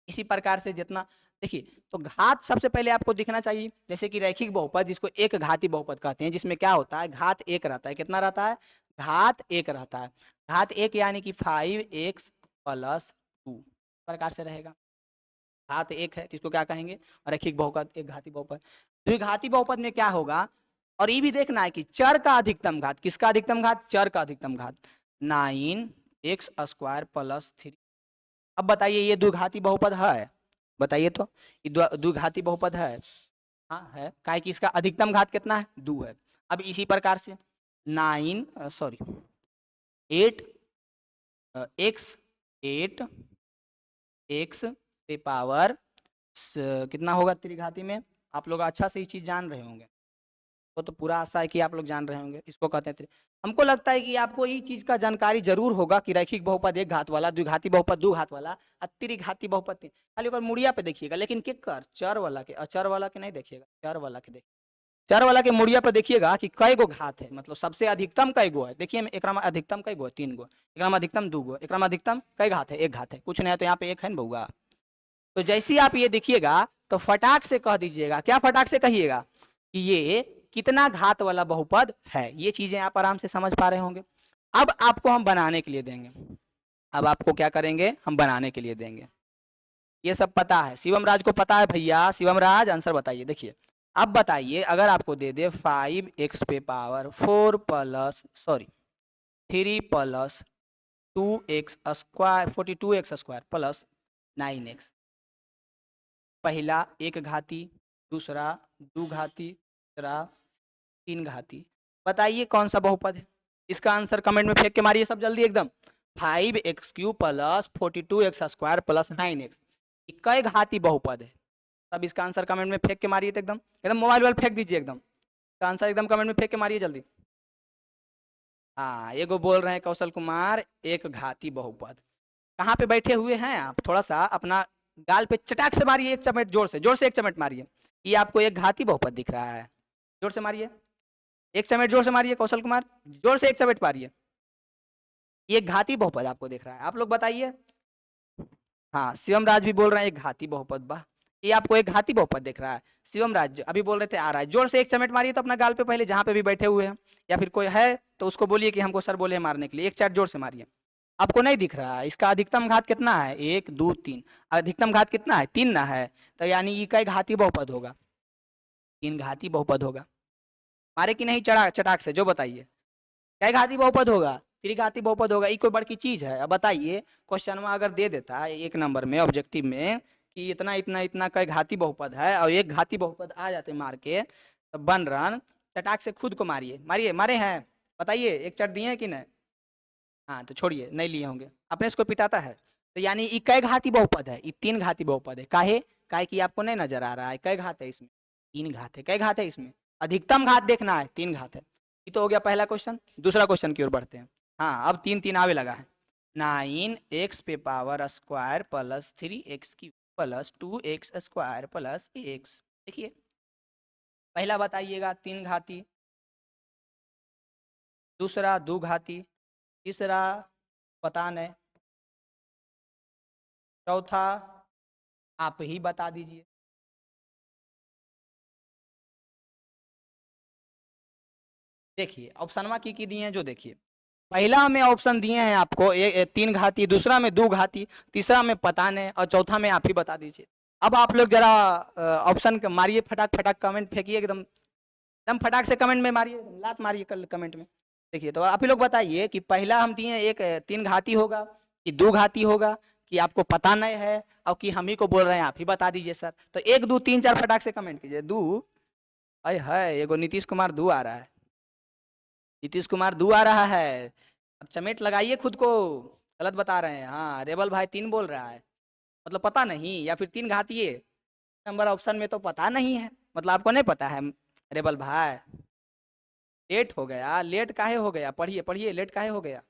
इसी प्रकार से जितना, देखिए तो घात सबसे पहले आपको दिखना चाहिए। जैसे कि रैखिक बहुपद, जिसको एक घाती बहुपद कहते हैं, जिसमें क्या होता है, घात 1 रहता है। कितना रहता है? घात 1 रहता है। घात 1 यानी कि 5x प्लस 2 प्रकार से रहेगा। घात 1 है, जिसको क्या कहेंगे? रैखिक बहुपद, एक घाती बहुपद। द्विघाती बहुपद में क्या होगा, और ये भी देखना है कि चर का अधिकतम घात। किसका अधिकतम घात? चर का अधिकतम घात। 9x² plus 3। अब बताइए ये द्विघाती बहुपद है? बताइए तो, ये द्विघाती बहुपद है? हाँ है। काहे कि इसका अधिकतम घात कितना है? 2 है। अब इसी प्रकार से 8x पे पावर कितना होगा त्रिघाती में? आप लोग अच्छा से ये चीज जान रहे होंगे, वो तो पूरा आशा है कि आप लोग जान रहे होंगे। इसको कहते हैं हमको लगता है कि आपको ये चीज का जानकारी जरूर होगा कि रैखिक बहुपद एक घात वाला, द्विघाती बहुपद 2 घात वाला, और त्रिघाती बहुपद 3। खाली ओकर मुड़िया पे देखिएगा, लेकिन के कर चर वाला के, अचर वाला के नहीं देखिएगा, चर वाला के देखिए। चर वाला के मुड़िया पे देखिएगा कि कई गो घात है, मतलब सबसे अधिकतम कई गो है। देखिए एकरा में अधिकतम कई गो है? 3 गो। एकरा में अधिकतम 2 गो। एकरा में अधिकतम कई घात है? 1 घात है। कुछ नहीं है तो यहाँ पे 1 है ना बउआ। तो जैसे ही आप ये देखिएगा तो फटाक से कह दीजिएगा। क्या फटाक से कहिएगा? कि ये कितना घात वाला बहुपद है। ये चीजें आप आराम से समझ पा रहे होंगे। अब आपको हम बनाने के लिए देंगे। अब आपको क्या करेंगे? हम बनाने के लिए देंगे। ये सब पता है, शिवम राज को पता है भैया। शिवम राज आंसर बताइए। देखिए अब बताइए, अगर आपको दे दे 5x पे power 4 plus 3 plus 2x² 42x² plus 9x। पहला एक घाती, दूसरा दो घाती, तीसरा 3 घाती। बताइए कौन सा बहुपद है? इसका आंसर कमेंट में फेंक के मारिए सब जल्दी एकदम। 5x³ plus 42x² plus 9x कई घाती बहुपद है? तब इसका आंसर कमेंट में फेंक के मारिए तो एकदम एकदम मोबाइल वाल फेंक दीजिए एकदम। इसका आंसर एकदम कमेंट में फेंक के मारिए जल्दी। हाँ एगो बोल रहे हैं कौशल कुमार, एक घाती बहुपद। कहाँ पे बैठे हुए हैं आप? थोड़ा सा अपना गाल पे चटाक से मारिए एक चमेट, जोर से एक चमेट मारिए। ये आपको एक घाती बहुपद दिख रहा है? जोर से मारिए एक चमेट, जोर से मारिए कौशल कुमार, जोर से एक चमेट मारिए। ये घाती बहुपद आपको दिख रहा है? आप लोग बताइए। हाँ शिवम राज भी बोल रहे हैं एक घाती बहुपद। वाह, ये आपको एक घाती बहुपद दिख रहा है। शिवम राज अभी बोल रहे थे आ रहा है, जोर से एक चमेट मारिए तो अपना गाल पे पहले, जहां पे भी बैठे हुए हैं, या फिर कोई है तो उसको बोलिए कि हमको सर बोले मारने के लिए, एक चाट जोर से मारिए। आपको नहीं दिख रहा है इसका अधिकतम घात कितना है, 1 2 3, अधिकतम घात कितना है, 3 ना है, तो यानी ये कई घाती बहुपद होगा, 3 घाती बहुपद होगा। मारे कि नहीं चढ़ा चटाक से, जो बताइए कई घाती बहुपद होगा, त्रिघाती बहुपद होगा, ये कोई बड़ी चीज है? अब बताइए क्वेश्चन में अगर दे देता है 1 नंबर में ऑब्जेक्टिव में कि इतना इतना इतना कई घाती बहुपद है और एक घाती बहुपद आ जाते मार के, तो बन रन चटाक से खुद को मारिए, मारिए, मारे हैं, बताइए एक चट दिए हैं कि नहीं? हाँ तो छोड़िए, नहीं लिए होंगे, अपने इसको पिटाता है। तो यानी ये कई घाती बहुपद है, ये 3 घाती बहुपद है। काहे काहे कि आपको नहीं नजर आ रहा है, कई घात है इसमें, 3 घात है, कई घात है इसमें, अधिकतम घात देखना है, 3 घात है। ये तो हो गया पहला क्वेश्चन। दूसरा क्वेश्चन की ओर बढ़ते हैं। हाँ अब 3 3 आवे लगा है। 9x पे power square plus 3x cube plus 2x square plus x। देखिए पहला बताइएगा 3 घाती, दूसरा 2 घाती, तीसरा पता नहीं, चौथा आप ही बता दीजिए। देखिए ऑप्शन की दिए हैं जो, देखिए पहला में ऑप्शन दिए हैं आपको 3 घाती, दूसरा में 2 घाती, तीसरा में पता नहीं, और चौथा में आप ही बता दीजिए। अब आप लोग जरा ऑप्शन मारिए, फटाक फटाक कमेंट फेंकिए, एकदम एकदम फटाक से कमेंट में मारिए, लात मारिए कल कमेंट में। देखिए तो आप ही लोग बताइए कि पहला हम दिए एक 3 घाती होगा कि 2 घाती होगा, कि आपको पता नहीं है और कि हम ही को बोल रहे हैं, आप ही बता दीजिए सर। तो 1 2 3 4 फटाक से कमेंट कीजिए। 2, अरे है एगो नीतीश कुमार 2 आ रहा है, नीतीश कुमार 2 आ रहा है। अब चमेट लगाइए खुद को, गलत बता रहे हैं। हाँ रेबल भाई 3 बोल रहा है, मतलब पता नहीं, या फिर 3 घातीय नंबर ऑप्शन में तो पता नहीं है, मतलब आपको नहीं पता है रेबल भाई। लेट हो गया, लेट काहे हो गया, पढ़िए पढ़िए, लेट काहे हो गया,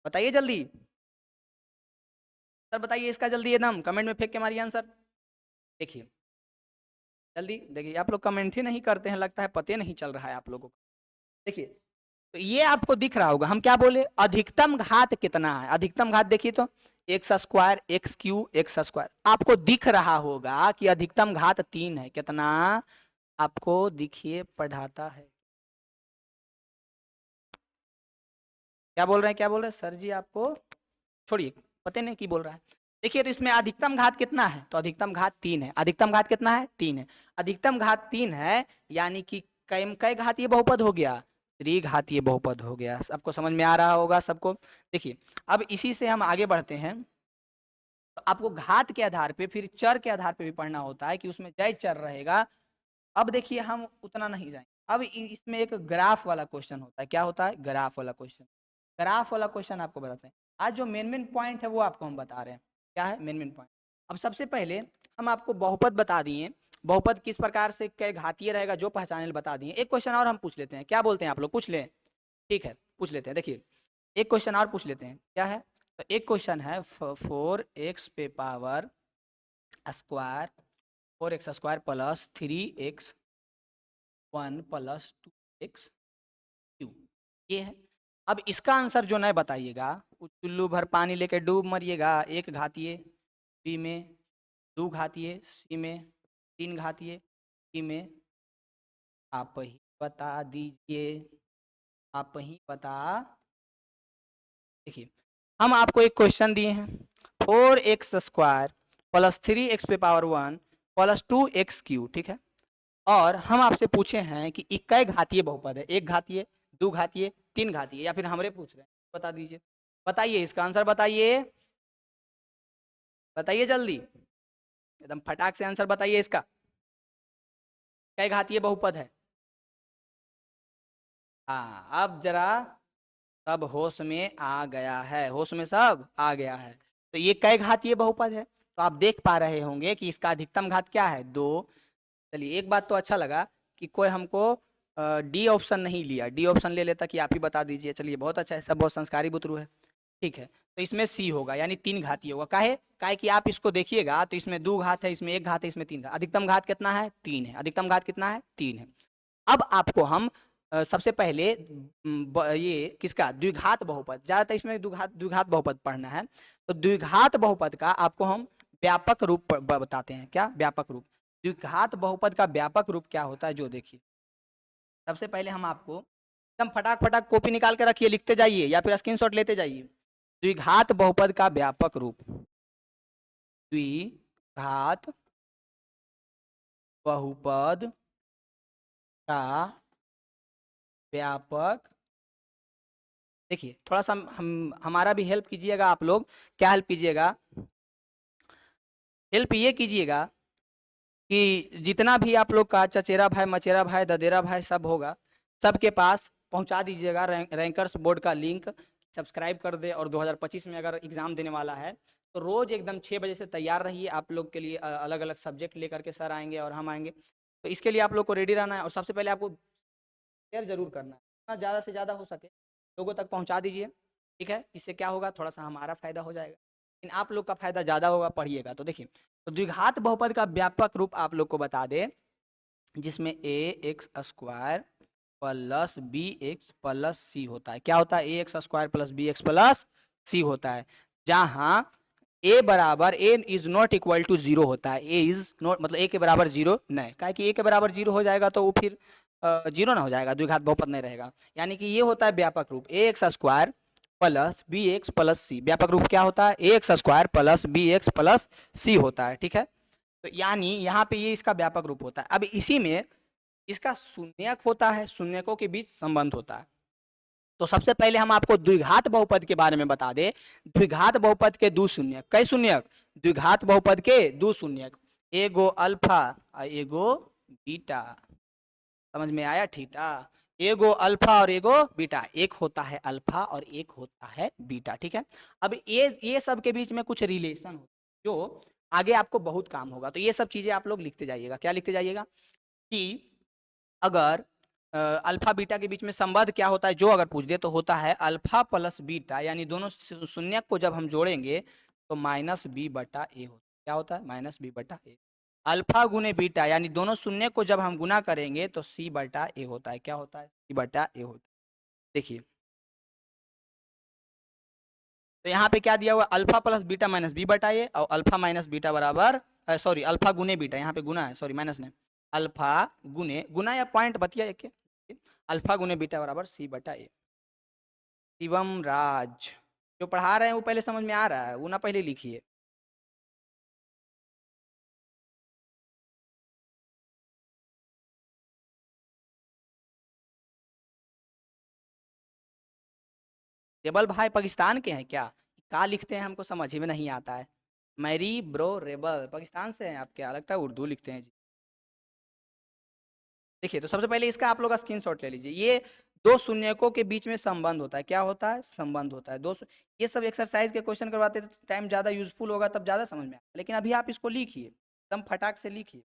बताइए जल्दी सर, बताइए इसका जल्दी एकदम कमेंट में फेंक के मारिए आंसर। देखिए जल्दी देखिए, आप लोग कमेंट ही नहीं करते हैं, लगता है पते नहीं चल रहा है आप लोगों को। देखिए तो ये आपको दिख रहा होगा, हम क्या बोले, अधिकतम घात कितना है, अधिकतम घात देखिए तो x square x Q x square, आपको दिख रहा होगा कि अधिकतम घात 3 है। कितना आपको दिखिए, पढ़ाता है, क्या बोल रहे हैं, क्या बोल रहे हैं सर जी, आपको छोड़िए, पता नहीं की बोल रहा है। देखिए तो इसमें अधिकतम घात कितना है, तो अधिकतम घात 3 है। अधिकतम घात कितना है, 3 है। अधिकतम घात 3 है, यानी कि कई घातीय बहुपद हो गया, त्रिघातीय बहुपद हो गया। सबको समझ में आ रहा होगा सबको। देखिए अब इसी से हम आगे बढ़ते हैं। तो आपको घात के आधार पे फिर चर के आधार पे भी पढ़ना होता है कि उसमें जय चर रहेगा। अब देखिए हम उतना नहीं जाएंगे, अब इसमें एक ग्राफ वाला क्वेश्चन होता है। क्या होता है, ग्राफ वाला क्वेश्चन। ग्राफ वाला क्वेश्चन आपको बताते हैं। आज जो मेन मेन पॉइंट है वो आपको हम बता रहे हैं। क्या है मेन मेन पॉइंट। अब सबसे पहले हम आपको बहुपद बता दिए, बहुपद किस प्रकार से कई घातीय रहेगा जो पहचाने बता दिए। एक क्वेश्चन और हम पूछ लेते हैं, क्या बोलते हैं आप लोग, पूछ लें? ठीक है पूछ लेते हैं। देखिए एक क्वेश्चन और पूछ लेते हैं, क्या है, तो एक क्वेश्चन है 4x पे power square 4x square plus 3x 1 plus 2x Q, ये है। अब इसका आंसर जो नहीं बताइएगा, चुल्लू भर पानी लेके डूब मरिएगा। 1 घातीय, बी में 2 घातीय, सी में 3 घातीय, डी में आप ही बता दीजिए, आप ही बता। देखिए हम आपको एक क्वेश्चन दिए हैं, 4x स्क्वायर प्लस 3x पे पावर 1 प्लस 2x क्यू, ठीक है। और हम आपसे पूछे हैं कि इक्कीस घातीय बहुपद है, 1 घातीय, 2 घातीय, 3 घातीय, या फिर हमरे पूछ रहे हैं, बता दीजिए, बताइए इसका आंसर बताइए, बताइए जल्दी, एकदम फटाक से आंसर बताइए इसका, कई घातीय बहुपद है। हाँ अब जरा सब होश में आ गया है, होश में सब आ गया है। तो ये कई घातीय बहुपद है, तो आप देख पा रहे होंगे कि इसका अधिकतम घात क्या है, 2। चलिए एक बात तो अच्छा लगा कि कोई हमको डी ऑप्शन नहीं लिया, डी ऑप्शन ले लेता कि आप ही बता दीजिए। चलिए बहुत अच्छा है, सब बहुत संस्कारी बुतरू है, ठीक है। तो इसमें सी होगा, यानी 3 घातीय होगा। काहे काहे कि आप इसको देखिएगा तो इसमें 2 घात है, इसमें 1 घात है, इसमें 3 घात। अधिकतम घात कितना है, 3 है। अधिकतम घात कितना है, 3 है। अब आपको हम सबसे पहले ये किसका, द्विघात बहुपद, ज्यादातर इसमें द्विघात बहुपद पढ़ना है। तो द्विघात बहुपद का आपको हम व्यापक रूप बताते हैं। क्या व्यापक रूप? द्विघात बहुपद का व्यापक रूप क्या होता है, जो देखिए सबसे पहले हम आपको एकदम फटाक फटाक कॉपी निकाल के रखिए, लिखते जाइए या फिर स्क्रीनशॉट लेते जाइए। द्विघात बहुपद का व्यापक रूप, द्विघात बहुपद का व्यापक, देखिए थोड़ा सा हम हमारा भी हेल्प कीजिएगा आप लोग। क्या हेल्प कीजिएगा? हेल्प ये कीजिएगा कि जितना भी आप लोग का चचेरा भाई, मचेरा भाई, ददेरा भाई सब होगा, सबके पास पहुंचा दीजिएगा रैंकर्स बोर्ड का लिंक, सब्सक्राइब कर दे। और 2025 में अगर एग्ज़ाम देने वाला है तो रोज़ एकदम 6 बजे से तैयार रहिए। आप लोग के लिए अलग अलग सब्जेक्ट लेकर के सर आएंगे और हम आएंगे, तो इसके लिए आप लोग को रेडी रहना है। और सबसे पहले आपको शेयर जरूर करना है, जितना ज़्यादा से ज़्यादा हो सके लोगों तक पहुँचा दीजिए, ठीक है। इससे क्या होगा, थोड़ा सा हमारा फायदा हो जाएगा, लेकिन आप लोग का फायदा ज़्यादा होगा, पढ़िएगा। तो देखिए, तो द्विघात बहुपद का व्यापक रूप आप लोग को बता दे, जिसमें a x square plus b x plus c होता है। क्या होता है? A x square plus b x plus c होता है, जहां ए बराबर a is not equal to zero होता है। ए इज नॉट मतलब ए के बराबर जीरो नहीं, क्या कि ए के बराबर जीरो हो जाएगा तो वो फिर जीरो ना हो जाएगा, द्विघात बहुपद नहीं रहेगा। यानी कि ये होता है व्यापक रूप, a x square plus b x plus c. व्यापक रूप क्या होता है? A x square plus b x plus c होता है, ठीक है। तो यानी यहाँ पे ये इसका व्यापक रूप होता है। अब इसी में इसका शून्यक होता है, शून्यकों के बीच संबंध होता है। तो सबसे पहले हम आपको द्विघात बहुपद के बारे में बता दें। द्विघात बहुपद के दो शून्यक, कई शून्यक? द्विघात बहुपद के दो शून्यक, एगो अल्फा और एगो बीटा। समझ में आया? थीटा, एगो अल्फा और एगो बीटा, एक होता है अल्फा और एक होता है बीटा, ठीक है। अब ये सब के बीच में कुछ रिलेशन हो जो आगे आपको बहुत काम होगा, तो ये सब चीजें आप लोग लिखते जाइएगा। क्या लिखते जाइएगा? कि अगर अल्फा बीटा के बीच में संबंध क्या होता है, जो अगर पूछ दे तो होता है अल्फा प्लस बीटा, यानी दोनों शून्यक को जब हम जोड़ेंगे तो माइनस बी बटा ए होता है। क्या होता है? माइनस बी बटा ए। अल्फा गुने बीटा, यानी दोनों शून्य को जब हम गुना करेंगे तो सी बटा ए होता है। क्या होता है? सी बटा ए होता है। देखिए, तो यहाँ पे क्या दिया हुआ? Alpha plus beta minus B बटा ए, और अल्फा माइनस बीटा बराबर, सॉरी अल्फा गुने बीटा, यहाँ पे गुना है, सॉरी माइनस नहीं, अल्फा गुने, गुना या पॉइंट बतिया एक, अल्फा गुने बीटा बराबर सी बटा ए। शिवम राज जो पढ़ा रहे हैं वो पहले समझ में आ रहा है, वो ना पहले लिखिए। रेबल भाई पाकिस्तान के हैं क्या? क्या लिखते हैं हमको समझ ही में नहीं आता है। मैरी ब्रो रेबल पाकिस्तान से हैं आप? क्या लगता है उर्दू लिखते हैं जी। देखिए, तो सबसे पहले इसका आप लोग स्क्रीनशॉट ले लीजिए। ये दो शून्यकों के बीच में संबंध होता है। क्या होता है? संबंध होता है। ये सब एक्सरसाइज के क्वेश्चन करवाते तो टाइम ज्यादा यूजफुल होगा, तब ज्यादा समझ में आएगा, लेकिन अभी आप इसको लिखिए, एकदम फटाक से लिखिए।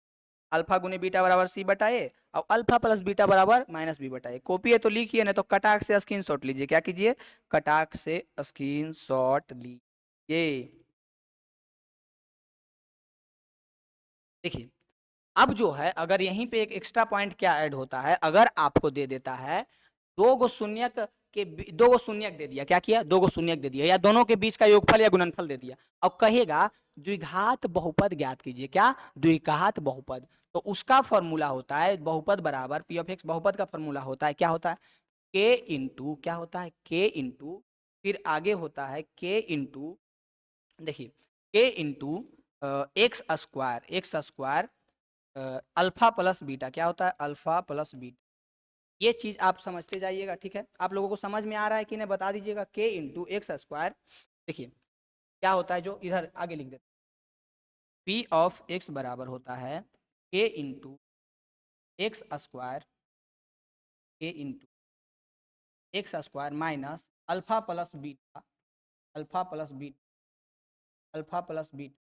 अल्फा गुने बीटा बराबर सी बटा ए, और अल्फा प्लस बीटा बराबर माइनस बी बटा ए। कॉपी है तो लिखिए, नहीं तो कटाक से स्क्रीनशॉट लीजिए। क्या कीजिए? कटाक से स्क्रीनशॉट लीजिए। देखिए, अब जो है, अगर यहीं पे एक एक्स्ट्रा पॉइंट क्या ऐड होता है, अगर आपको दे देता है दो गो शून्यक दो गो शून्यक दे दिया, क्या किया? दो गो शून्यक दे दिया, या दोनों के बीच का योगफल या गुणनफल दे दिया, और कहेगा द्विघात बहुपद ज्ञात कीजिए। क्या? द्विघात बहुपद। तो उसका फॉर्मूला होता है बहुपद बराबर पी ऑफ एक्स। बहुपद का फॉर्मूला होता है, क्या होता है? के इंटू, क्या होता है? के इंटू, फिर आगे होता है के इंटू, देखिए के into x square, x square alpha plus beta. क्या होता है? Alpha plus beta. ये चीज आप समझते जाइएगा, ठीक है। आप लोगों को समझ में आ रहा है कि नहीं बता दीजिएगा। के इंटू एक्स स्क्वायर, देखिए क्या होता है, जो इधर आगे लिख देते, पी ऑफ एक्स बराबर होता है के इंटू एक्स स्क्वायर, के into x square minus alpha plus beta, alpha plus beta, alpha plus beta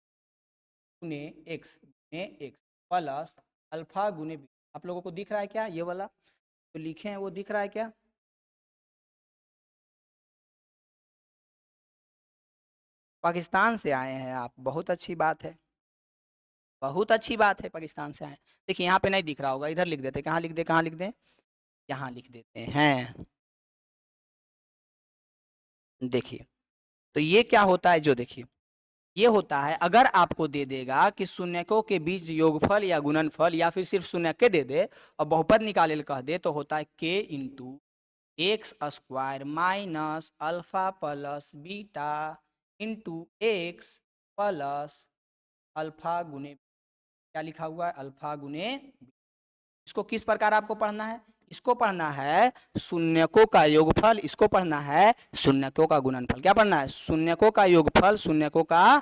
गुने एक्स, गुने एक्स प्लस अल्फा गुने बीटा। आप लोगों को दिख रहा है क्या? ये वाला जो लिखे हैं वो दिख रहा है क्या? पाकिस्तान से आए हैं आप, बहुत अच्छी बात है, बहुत अच्छी बात है, पाकिस्तान से आए। देखिए यहाँ पे नहीं दिख रहा होगा, इधर लिख देते। कहाँ लिख दे, कहाँ लिख दें? यहाँ लिख देते हैं। देखिए, तो ये क्या होता है, जो देखिए ये होता है अगर आपको दे देगा कि शून्यकों के बीच योगफल या गुणनफल या फिर सिर्फ शून्यके दे दे और बहुपद निकाले कह दे तो होता है k into x square minus alpha plus beta into x plus alpha गुने, क्या लिखा हुआ है, अल्फा गुने। इसको किस प्रकार आपको पढ़ना है, इसको पढ़ना है शून्यकों का योगफल, इसको पढ़ना है शून्यकों का गुणनफल। क्या पढ़ना है, शून्यकों का योगफल शून्यकों का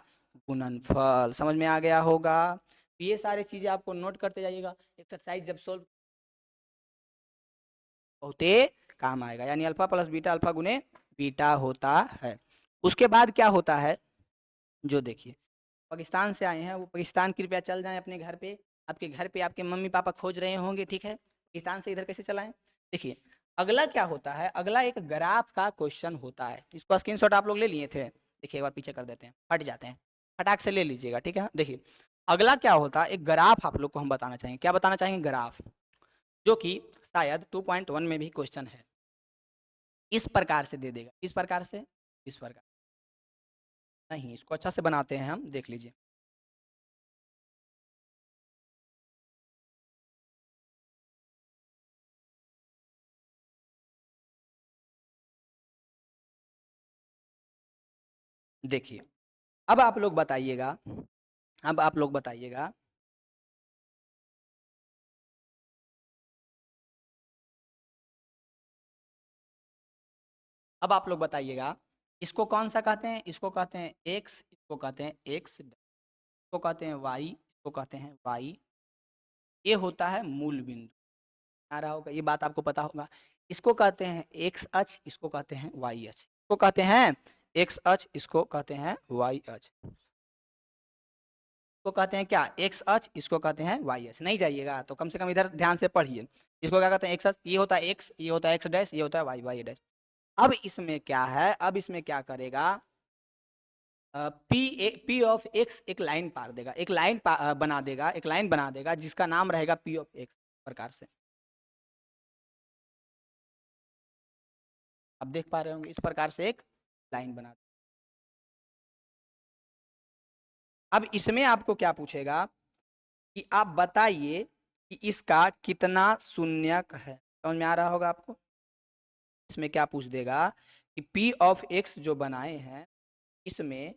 गुणनफल। समझ में आ गया होगा। ये सारी चीजें आपको नोट करते जाइएगा, एक्सरसाइज जब सोल्व होते काम आएगा। यानी अल्फा प्लस बीटा अल्फा गुने बीटा होता है। उसके बाद क्या होता है, जो देखिए पाकिस्तान से आए हैं वो पाकिस्तान कृपया चल जाएं अपने घर पे, आपके घर पे आपके मम्मी पापा खोज रहे होंगे, ठीक है। पाकिस्तान से इधर कैसे चलाएं, देखिए अगला क्या होता है, अगला एक ग्राफ का क्वेश्चन होता है। इसको स्क्रीनशॉट आप लोग ले लिए थे, देखिए एक बार पीछे कर देते हैं, हट जाते हैं, फटाक से ले लीजिएगा, ठीक है। देखिए अगला क्या होता है, एक ग्राफ आप लोग को हम बताना चाहेंगे। क्या बताना चाहेंगे, ग्राफ, जो कि शायद 2.1 में भी क्वेश्चन है। इस प्रकार से दे देगा, इस प्रकार से, इस प्रकार नहीं, इसको अच्छा से बनाते हैं हम, देख लीजिए। देखिए अब आप लोग बताइएगा, अब आप लोग बताइएगा, अब आप लोग बताइएगा, इसको कौन सा कहते हैं, इसको कहते हैं x, इसको कहते हैं x, इसको कहते हैं y, इसको कहते हैं y। ये होता है मूल बिंदु, आ रहा होगा, ये बात आपको पता होगा। इसको कहते हैं x अक्ष, इसको कहते हैं y अक्ष, इसको कहते हैं x अक्ष, इसको कहते हैं y अक्ष। इसको कहते हैं क्या, x अक्ष, इसको कहते हैं y अक्ष। नहीं जाइएगा तो कम से कम इधर ध्यान से पढ़िए। इसको क्या कहते हैं, x अक्ष, ये होता है x, ये होता है x डैश, ये होता है y डैश। अब इसमें क्या है, अब इसमें क्या करेगा, पी ऑफ एक्स एक लाइन पार देगा, एक लाइन बना देगा, एक लाइन बना देगा जिसका नाम रहेगा पी ऑफ एक्स प्रकार से। अब देख पा रहे होंगे, इस प्रकार से एक लाइन बना। अब इसमें आपको क्या पूछेगा कि आप बताइए कि इसका कितना शून्यक है। समझ में आ रहा होगा आपको। इसमें क्या पूछ देगा कि पी ऑफ एक्स जो बनाए हैं इसमें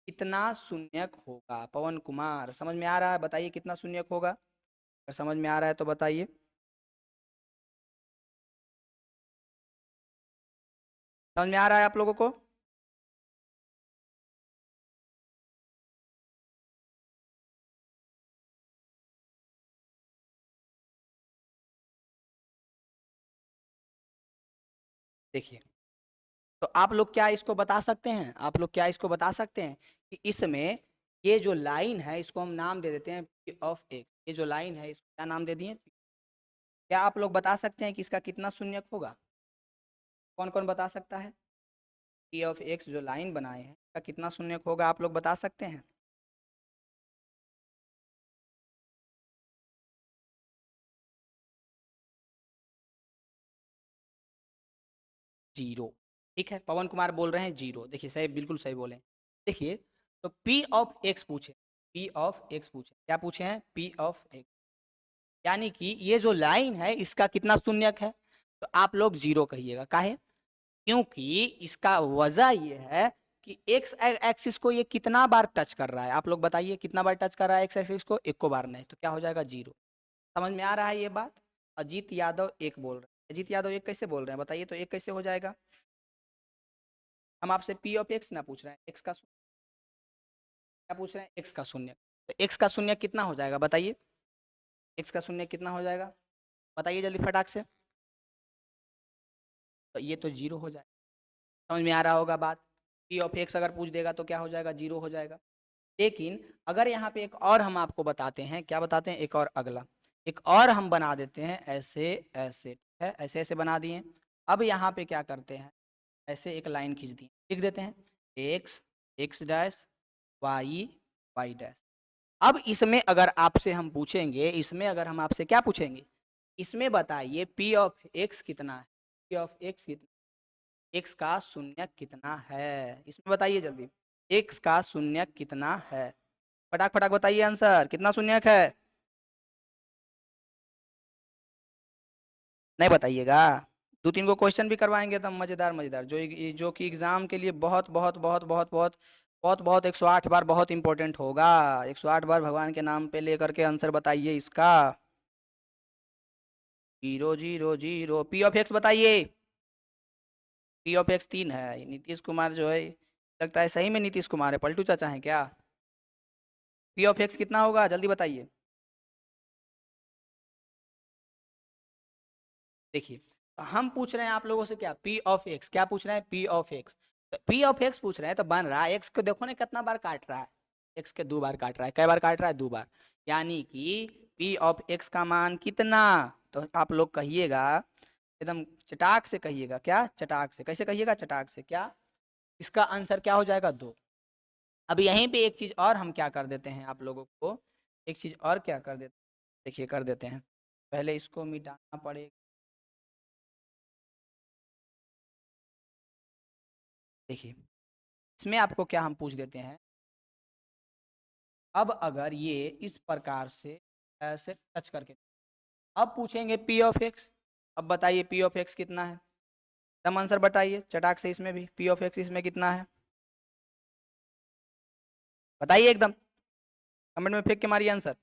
कितना शून्यक होगा। पवन कुमार समझ में आ रहा है, बताइए कितना शून्यक होगा। अगर समझ में आ रहा है तो बताइए। समझ में आ रहा है आप लोगों को। देखिए तो आप लोग क्या इसको बता सकते हैं, आप लोग क्या इसको बता सकते हैं कि इसमें ये जो लाइन है इसको हम नाम दे देते हैं पी ऑफ एक्स। ये जो लाइन है इसको क्या नाम दे दिए। क्या आप लोग बता सकते हैं कि इसका कितना शून्यक होगा, कौन कौन बता सकता है। पी ऑफ एक्स जो लाइन बनाए हैं इसका कितना शून्यक होगा, आप लोग बता सकते हैं। जीरो, ठीक है। पवन कुमार बोल रहे हैं जीरो, देखिए सही, बिल्कुल सही बोले। देखिए तो पी ऑफ एक्स पूछे, पी ऑफ एक्स पूछे, क्या पूछे हैं, पी ऑफ एक्स, यानी कि ये जो लाइन है इसका कितना शून्यक है। तो आप लोग जीरो कहिएगा, काहे, क्योंकि इसका वजह ये है कि एक्स एक्सिस को ये कितना बार टच कर रहा है। आप लोग बताइए कितना बार टच कर रहा है एक्स एक्सिस को, एक को बार नहीं, तो क्या हो जाएगा जीरो। समझ में आ रहा है ये बात। अजीत यादव एक बोल रहे हैं, अजीत यादव एक कैसे बोल रहे हैं बताइए, तो एक कैसे हो जाएगा। हम आपसे पी ऑफ एक्स ना पूछ रहे हैं, एक्स का क्या पूछ रहे हैं, एक्स का शून्य। तो एक्स का शून्य कितना हो जाएगा बताइए, एक्स का शून्य कितना हो जाएगा, बताइए जल्दी फटाक से। तो ये तो जीरो हो जाएगा। समझ में आ रहा होगा बात। पी ऑफ एक्स अगर पूछ देगा तो क्या हो जाएगा, जीरो हो जाएगा। लेकिन अगर यहाँ पे एक और हम आपको बताते हैं, क्या बताते हैं, एक और अगला, एक और हम बना देते हैं ऐसे ऐसे, ठीक है, ऐसे ऐसे बना दिए। अब यहाँ पे क्या करते हैं, ऐसे एक लाइन खींच दी, लिख देते हैं x, x dash, y, y dash. अब इसमें अगर आपसे हम पूछेंगे, इसमें अगर हम आपसे क्या पूछेंगे, इसमें बताइए पी ऑफ एक्स कितना है, पी ऑफ एक्स कितना, एक्स का शून्य कितना है, इसमें बताइए जल्दी। एक्स का शून्यक कितना है? फटाक फटाक बताइए आंसर, कितना शून्यक है? नहीं बताइएगा? दो तीन को क्वेश्चन भी करवाएंगे तब मजेदार मजेदार, जो कि एग्जाम के लिए बहुत बहुत बहुत बहुत बहुत बहुत बहुत 108 बार बहुत इंपॉर्टेंट होगा। 108 बार भगवान के नाम पे लेकर के आंसर बताइए इसका। 0 0 0 पी ऑफ एक्स बताइए। पी ऑफ एक्स 3 है। नीतीश कुमार जो है, लगता है सही में नीतीश कुमार है, पलटू चाचा है क्या? पी ऑफ एक्स कितना होगा जल्दी बताइए। देखिए, हम पूछ रहे हैं आप लोगों से क्या, पी ऑफ एक्स क्या पूछ रहे हैं, पी ऑफ एक्स। तो पी ऑफ एक्स पूछ रहे हैं तो बन रहा है, एक्स को देखो ना कितना बार काट रहा है, एक्स के 2 बार काट रहा है, कई बार काट रहा है, 2 बार, यानी कि पी ऑफ एक्स का मान कितना? तो आप लोग कहिएगा एकदम चटाक से कहिएगा, क्या चटाक से, कैसे कहिएगा, चटाक से, क्या इसका आंसर क्या हो जाएगा, 2। अब यहीं पे एक चीज और हम क्या कर देते हैं आप लोगों को, एक चीज और क्या कर देते हैं, देखिए कर देते हैं, पहले इसको मिटाना पड़ेगा। देखिए, इसमें आपको क्या हम पूछ देते हैं, अब अगर ये इस प्रकार से ऐसे टच करके, अब पूछेंगे पी ऑफ एक्स। अब बताइए पी ऑफ एक्स कितना है, एकदम आंसर बताइए चटाक से, इसमें भी पी ऑफ एक्स इसमें कितना है, बताइए एकदम, कमेंट में फेंक के मारिए आंसर,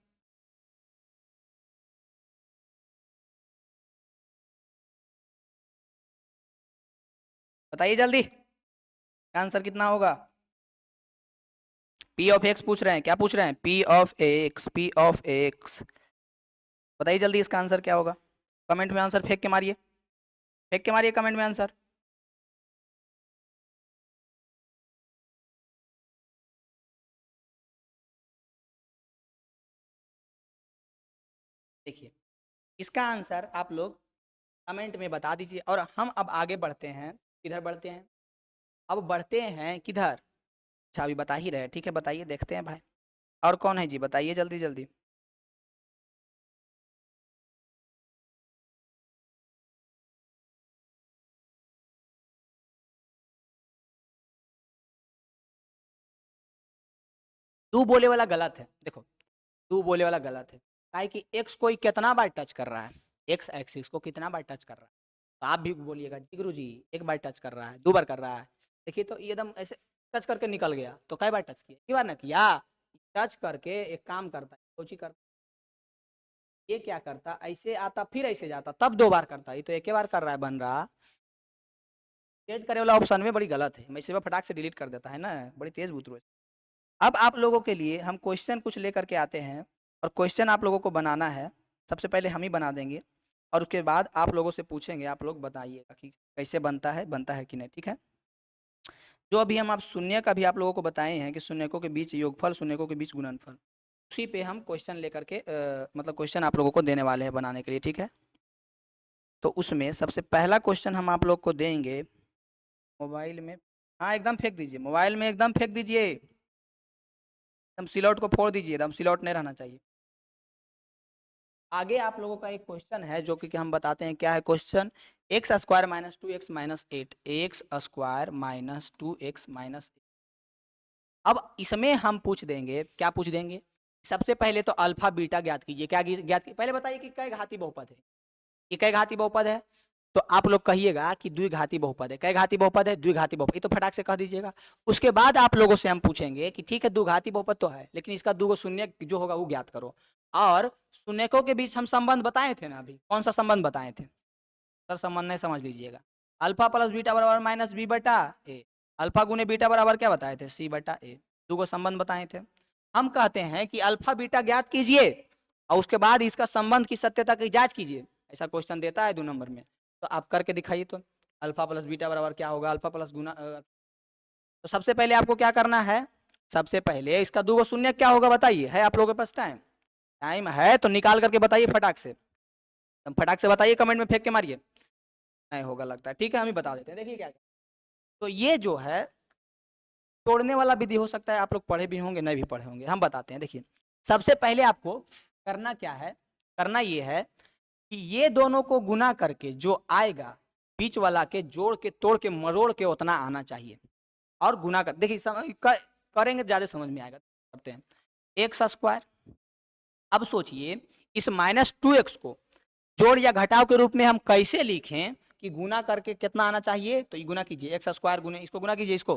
बताइए जल्दी, आंसर कितना होगा? पी ऑफ एक्स पूछ रहे हैं, क्या पूछ रहे हैं, P of x, P of x, बताइए जल्दी इसका आंसर क्या होगा, कमेंट में आंसर फेंक के मारिए, फेंक के मारिए कमेंट में आंसर। देखिए, इसका आंसर आप लोग कमेंट में बता दीजिए, और हम अब आगे बढ़ते हैं, किधर बढ़ते हैं, अब बढ़ते हैं किधर, अच्छा अभी बता ही रहे, ठीक है बताइए, देखते हैं भाई, और कौन है जी, बताइए जल्दी जल्दी। तू बोले वाला गलत है, देखो, तू बोले वाला गलत है, काहे कि एक्स कोई कितना बार टच कर रहा है, एक्स एक्सिस को कितना बार टच कर रहा है, तो आप भी बोलिएगा जी गुरु जी 1 बार टच कर रहा है, 2 बार कर रहा है, देखिए तो ये एकदम ऐसे टच करके निकल गया, तो कई बार टच किया, 1 बार ना किया, टच करके एक काम करता है, कोची करता, ये क्या करता, ऐसे आता फिर ऐसे जाता, तब 2 बार करता, ये तो 1 बार कर रहा है, बन रहा, डिलीट करे वाला ऑप्शन में बड़ी गलत है, मैं इसे फटाक से डिलीट कर देता है ना, बड़ी तेज बुतरू है। अब आप लोगों के लिए हम क्वेश्चन कुछ लेकर के आते हैं, और क्वेश्चन आप लोगों को बनाना है, सबसे पहले हम ही बना देंगे, और उसके बाद आप लोगों से पूछेंगे, आप लोग बताइएगा कि कैसे बनता है कि नहीं, ठीक है। जो अभी हम आप शून्य का भी आप लोगों को बताए हैं कि शून्यकों के बीच योगफल, शून्यकों के बीच गुणनफल, उसी पे हम क्वेश्चन लेकर के मतलब क्वेश्चन आप लोगों को देने वाले हैं बनाने के लिए, ठीक है। तो उसमें सबसे पहला क्वेश्चन हम आप लोग को देंगे, मोबाइल में, हाँ एकदम फेंक दीजिए, मोबाइल में एकदम फेंक दीजिए, एकदम सिलौट को फोड़ दीजिए, एकदम सिलौट नहीं रहना चाहिए। आगे आप लोगों का एक क्वेश्चन है जो कि हम बताते हैं क्या है question, x square minus 2x minus 8, x square minus 2x minus, अब इसमें हम पूछ देंगे, क्या पूछ देंगे, सबसे पहले तो अल्फा बीटा ज्ञात कीजिए, क्या ज्ञात कीजिए, पहले बताइए कि कै घाती बहुपद है, ये कै घाती बहुपद है, तो आप लोग कहिएगा कि द्विघाती बहुपद है, कै घाती बहुपद है, द्विघाती बहुपद, ये तो फटाक से कह दीजिएगा। उसके बाद आप लोगों से हम पूछेंगे कि ठीक है द्विघाती बहुपद तो है, लेकिन इसका 2 शून्य जो होगा वो ज्ञात करो, और शून्यकों के बीच हम संबंध बताए थे ना, अभी कौन सा संबंध बताए थे, सर संबंध नहीं समझ लीजिएगा, अल्फा प्लस बीटा बराबर माइनस बी बटा ए, अल्फा गुने बीटा बराबर क्या बताए थे, सी बटा ए, 2 संबंध बताए थे। हम कहते हैं कि अल्फा बीटा ज्ञात कीजिए, और उसके बाद इसका संबंध की सत्यता की जांच कीजिए, ऐसा क्वेश्चन देता है 2 नंबर में, तो आप करके दिखाइए, तो अल्फा प्लस बीटा बराबर क्या होगा, अल्फा प्लस गुना, तो सबसे पहले आपको क्या करना है, सबसे पहले इसका 2 शून्य क्या होगा बताइए, है आप लोगों के पास टाइम, टाइम है तो निकाल करके बताइए फटाक से, फटाक से बताइए, कमेंट में फेंक के मारिए, नहीं होगा लगता है, ठीक है हम ही बता देते हैं, देखिए क्या, तो ये जो है तोड़ने वाला विधि हो सकता है आप लोग पढ़े भी होंगे नहीं भी पढ़े होंगे, हम बताते हैं, देखिए सबसे पहले आपको करना क्या है, करना ये है कि ये दोनों को गुना करके जो आएगा बीच वाला के जोड़ के तोड़ के मरोड़ के उतना आना चाहिए, और गुना कर देखिए करेंगे ज़्यादा समझ में आएगा। करते हैं एक्स स्क्वायर। अब सोचिए इस -2x को जोड़ या घटाव के रूप में हम कैसे लिखें कि गुना करके कितना आना चाहिए, तो ये गुना कीजिए एक्स स्क्वायर गुने इसको गुना कीजिए इसको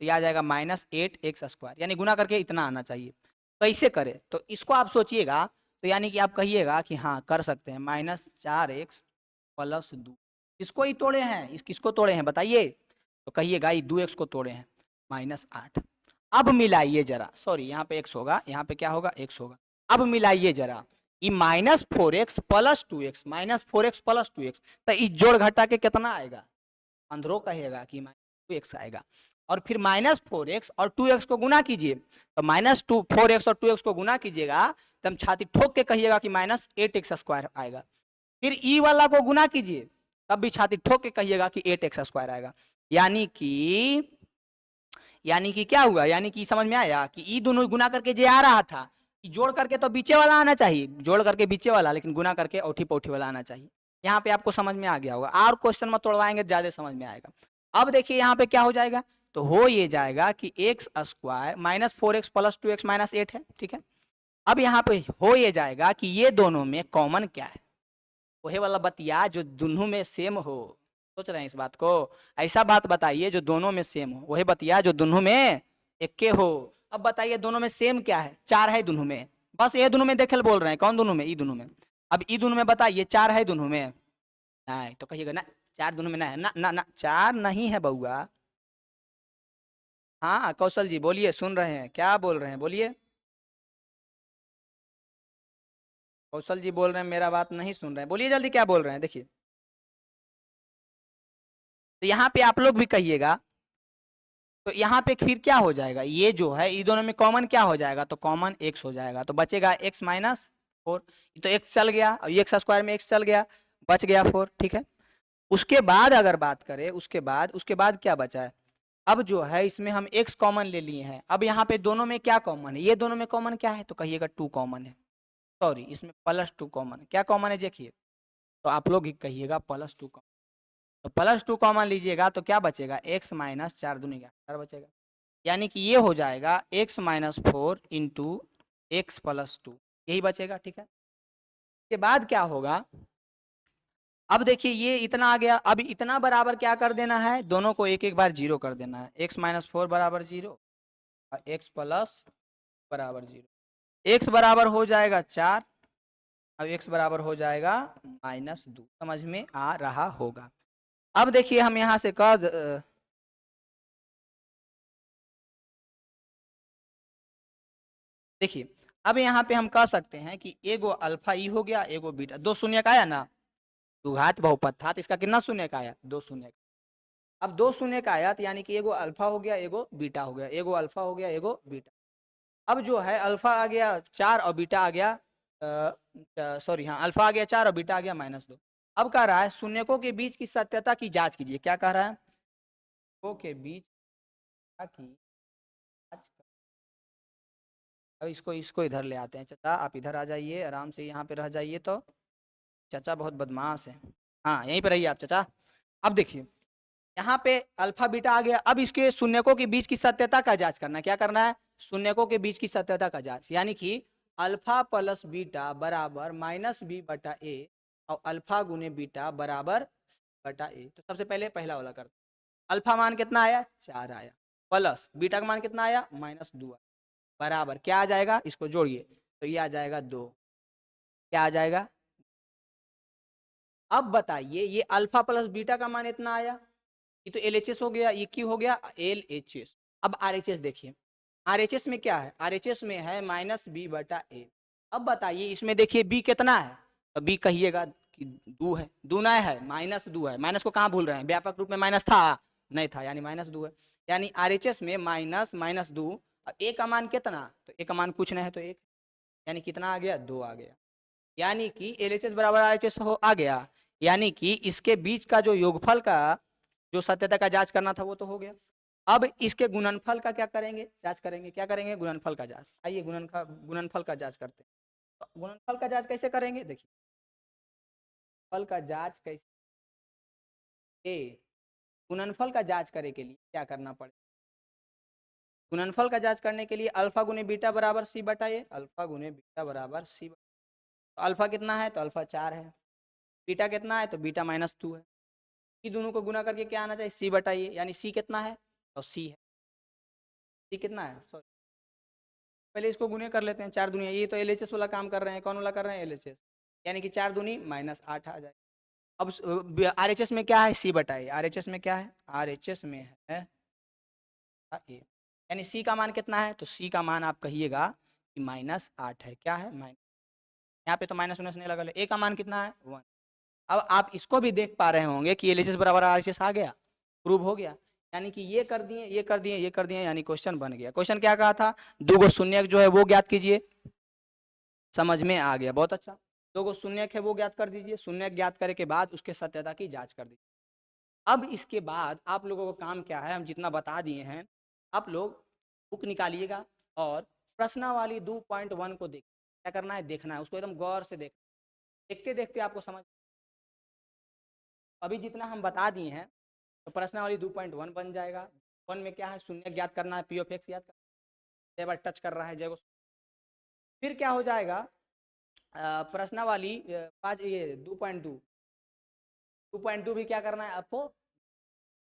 तो ये आ जाएगा -8x², यानी गुना करके इतना आना चाहिए। कैसे करें तो इसको आप सोचिएगा, तो यानी कि आप कहिएगा कि हाँ कर सकते हैं -4x + 2। इसको ही तोड़े हैं, इस किसको तोड़े हैं बताइए, तो कहिएगा ये 2x को तोड़े हैं -8। अब मिलाइए जरा, सॉरी यहाँ पे x होगा, यहाँ पे क्या होगा x होगा। अब मिलाइए जरा ये -4x + 2x -4x + 2x, तो इस जोड़ घटा के कितना आएगा, अंदरो कहेगा कि -2x आएगा। और फिर -4x और 2x को गुना कीजिए, तो -4x और 2x को गुना कीजिएगा तो हम छाती ठोक के कहिएगा कि -8x² आएगा। फिर ई वाला को गुना कीजिए तब भी छाती ठोक के कहिएगा कि 8x² आएगा। यानी कि क्या हुआ, यानी कि समझ में आया कि ई दोनों गुना करके जे आ रहा था, जोड़ करके तो बीचे वाला आना चाहिए, जोड़ करके बीचे वाला, लेकिन गुना करके औठी पौठी वाला आना चाहिए। यहाँ पे आपको समझ में आ गया होगा, और क्वेश्चन में तोड़वाएंगे ज्यादा समझ में आएगा। अब देखिए यहाँ पे क्या हो जाएगा, तो हो ये जाएगा कि x² -4x + 2x -8 है, ठीक है। अब यहाँ पे हो ये जाएगा कि ये दोनों में कॉमन क्या है, वही वाला बतिया जो दोनों में सेम हो। सोच रहे हैं इस बात को, ऐसा बात बताइए जो दोनों में सेम हो, वही बतिया जो दोनों में एक के हो। अब बताइए दोनों में सेम क्या है, 4 है दोनों में, बस ये दोनों में देखे बोल रहे हैं, कौन दोनों में, ई दोनों में। अब ई दोनों में बताइए 4 है दोनों में, नहीं तो कहिएगा ना 4 दोनों में नहीं है, ना ना ना 4 नहीं है बउआ। हाँ कौशल जी बोलिए, सुन रहे हैं, क्या बोल रहे हैं बोलिए। कौशल जी बोल रहे हैं मेरा बात नहीं सुन रहे हैं, बोलिए जल्दी क्या बोल रहे हैं देखिए। तो यहाँ पे आप लोग भी कहिएगा, तो यहाँ पे फिर क्या हो जाएगा, ये जो है ये दोनों में कॉमन क्या हो जाएगा, तो कॉमन x हो जाएगा, तो बचेगा x - 4, तो x चल गया और x² में x चल गया, बच गया 4, ठीक है। उसके बाद अगर बात करें, उसके बाद क्या बचा है, अब जो है इसमें हम x कॉमन ले लिए हैं। अब यहाँ पे दोनों में क्या कॉमन है, ये दोनों में कॉमन क्या है, तो कहिएगा 2 कॉमन है, सॉरी इसमें +2 कॉमन है। क्या कॉमन है देखिए, तो आप लोग ही कहिएगा +2 कॉमन, तो +2 कॉमन लीजिएगा तो क्या बचेगा, x - 4 दूनी 4 बचेगा, यानी कि ये हो जाएगा x - 4 × x + 2, यही बचेगा, ठीक है। इसके बाद क्या होगा, अब देखिए ये इतना आ गया, अब इतना बराबर क्या कर देना है, दोनों को एक एक बार 0 कर देना है, x - 4 बराबर 0 और x + बराबर 0, x बराबर हो जाएगा 4, अब x बराबर हो जाएगा -2, समझ में आ रहा होगा। अब देखिए हम यहाँ से देखिए अब यहाँ पे हम कह सकते हैं कि एगो अल्फा ई हो गया, एगो बीटा, 2 शून्य का आया ना, द्विघात बहुपद था तो इसका कितना शून्य का आया, 2 शून्य का। अब 2 शून्य का आया तो यानी कि एगो अल्फा हो गया, एगो बीटा हो गया, एगो अल्फा हो गया, एगो बीटा। अब जो है अल्फा आ गया 4 और बीटा आ गया, सॉरी हाँ अल्फा आ गया 4 और बीटा आ गया -2। अब कह रहा है शून्यकों के बीच की सत्यता की जांच कीजिए, क्या कह रहा है, शून्यकों के बीच की जांच। अब इसको इसको इधर ले आते हैं, चाचा आप इधर आ जाइए, आराम से यहाँ पे रह जाइए, तो चाचा बहुत बदमाश है, हाँ यहीं पे रहिए आप चाचा। अब देखिए यहाँ पे अल्फा बीटा आ गया, अब इसके शून्यकों के बीच की सत्यता का जांच करना है, क्या करना है, शून्यकों के बीच की सत्यता का जांच, यानी कि अल्फा + बीटा बराबर -b/a और अल्फा गुने बीटा बराबर c/a। तो सबसे पहले पहला वाला करते, अल्फा मान कितना आया 4 आया, प्लस बीटा का मान कितना आया -2 बराबर क्या आ जाएगा, इसको जोड़िए तो ये आ जाएगा 2, क्या आ जाएगा। अब बताइए ये अल्फा + बीटा का मान इतना आया, ये तो LHS हो गया, ये क्यों हो गया LHS। अब RHS देखिए, RHS में क्या है, RHS में है -b/a। अब बताइए इसमें देखिए b कितना है, तो b कहिएगा कि 2 है, दूना है -2 है, माइनस को कहाँ भूल रहे हैं, व्यापक रूप में माइनस था नहीं था, यानी -2 है, यानी RHS में -2। और a का मान कितना, तो a का मान कुछ नहीं है, तो 1, यानी कितना आ गया 2 आ गया, यानी कि LHS बराबर RHS हो आ गया, यानी कि इसके बीच का जो योगफल का जो सत्यता का जांच करना था वो तो हो गया। अब इसके गुणनफल का क्या करेंगे, जांच करेंगे, क्या करेंगे, गुणनफल का जांच। आइए गुणनफल का जांच करते हैं, तो गुणनफल का जांच कैसे करेंगे देखिए, फल का जांच कैसे, गुणनफल का जांच करने के लिए क्या करना पड़ेगा, गुणनफल का जांच करने के लिए अल्फा गुने बीटा बराबर सी बटा ए, अल्फा गुने बीटा बराबर सी। तो अल्फा कितना है, तो अल्फा 4 है। बीटा कितना है, तो बीटा -2 है। ये दोनों को गुना करके क्या आना चाहिए, सी बटा ए, यानी सी कितना है, तो सी है। सी कितना है, सॉरी पहले इसको गुने कर लेते हैं, 4 दूनी, ये तो एलएचएस वाला काम कर रहे हैं, कौन वाला कर रहे हैं, एलएचएस, यानी कि 4 दूनी -8 आ जाए। अब आरएचएस में क्या है, सी बटा ए, आरएचएस में क्या है, आरएचएस में है ए, यानी सी का मान कितना है, तो सी का मान आप कहिएगा कि -8 है। क्या है, माइनस, यहाँ पे तो माइनस उनस नहीं लगा, ए का मान कितना है, 1। अब आप इसको भी देख पा रहे होंगे कि एलएचएस बराबर आरएचएस आ गया, प्रूव हो गया, यानी कि ये कर दिए, ये कर दिए, ये कर दिए, यानी क्वेश्चन बन गया। क्वेश्चन क्या कहा था, दो गो शून्य जो है वो ज्ञात कीजिए, समझ में आ गया, बहुत अच्छा। दो गो शून्य है वो ज्ञात कर दीजिए, शून्य ज्ञात करने के बाद उसके सत्यता की जांच कर दीजिए। अब इसके बाद आप लोगों को काम क्या है, हम जितना बता दिए हैं, आप लोग बुक निकालिएगा और प्रश्नावली 2.1 को देख, क्या करना है, देखना है उसको, एकदम गौर से देखते देखते आपको समझ। अभी जितना हम बता दिए हैं तो प्रश्नावली 2.1 बन जाएगा। 1 में क्या है, शून्य ज्ञात करना है, पी ऑफ एक्स याद करना है, टच कर रहा है जय को। फिर क्या हो जाएगा, प्रश्नावली 5 ये 2.2 भी क्या करना है आपको,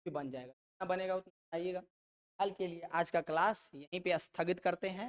भी बन जाएगा, कितना बनेगा उतना आइएगा। हाल के लिए आज का क्लास यहीं पे स्थगित करते हैं।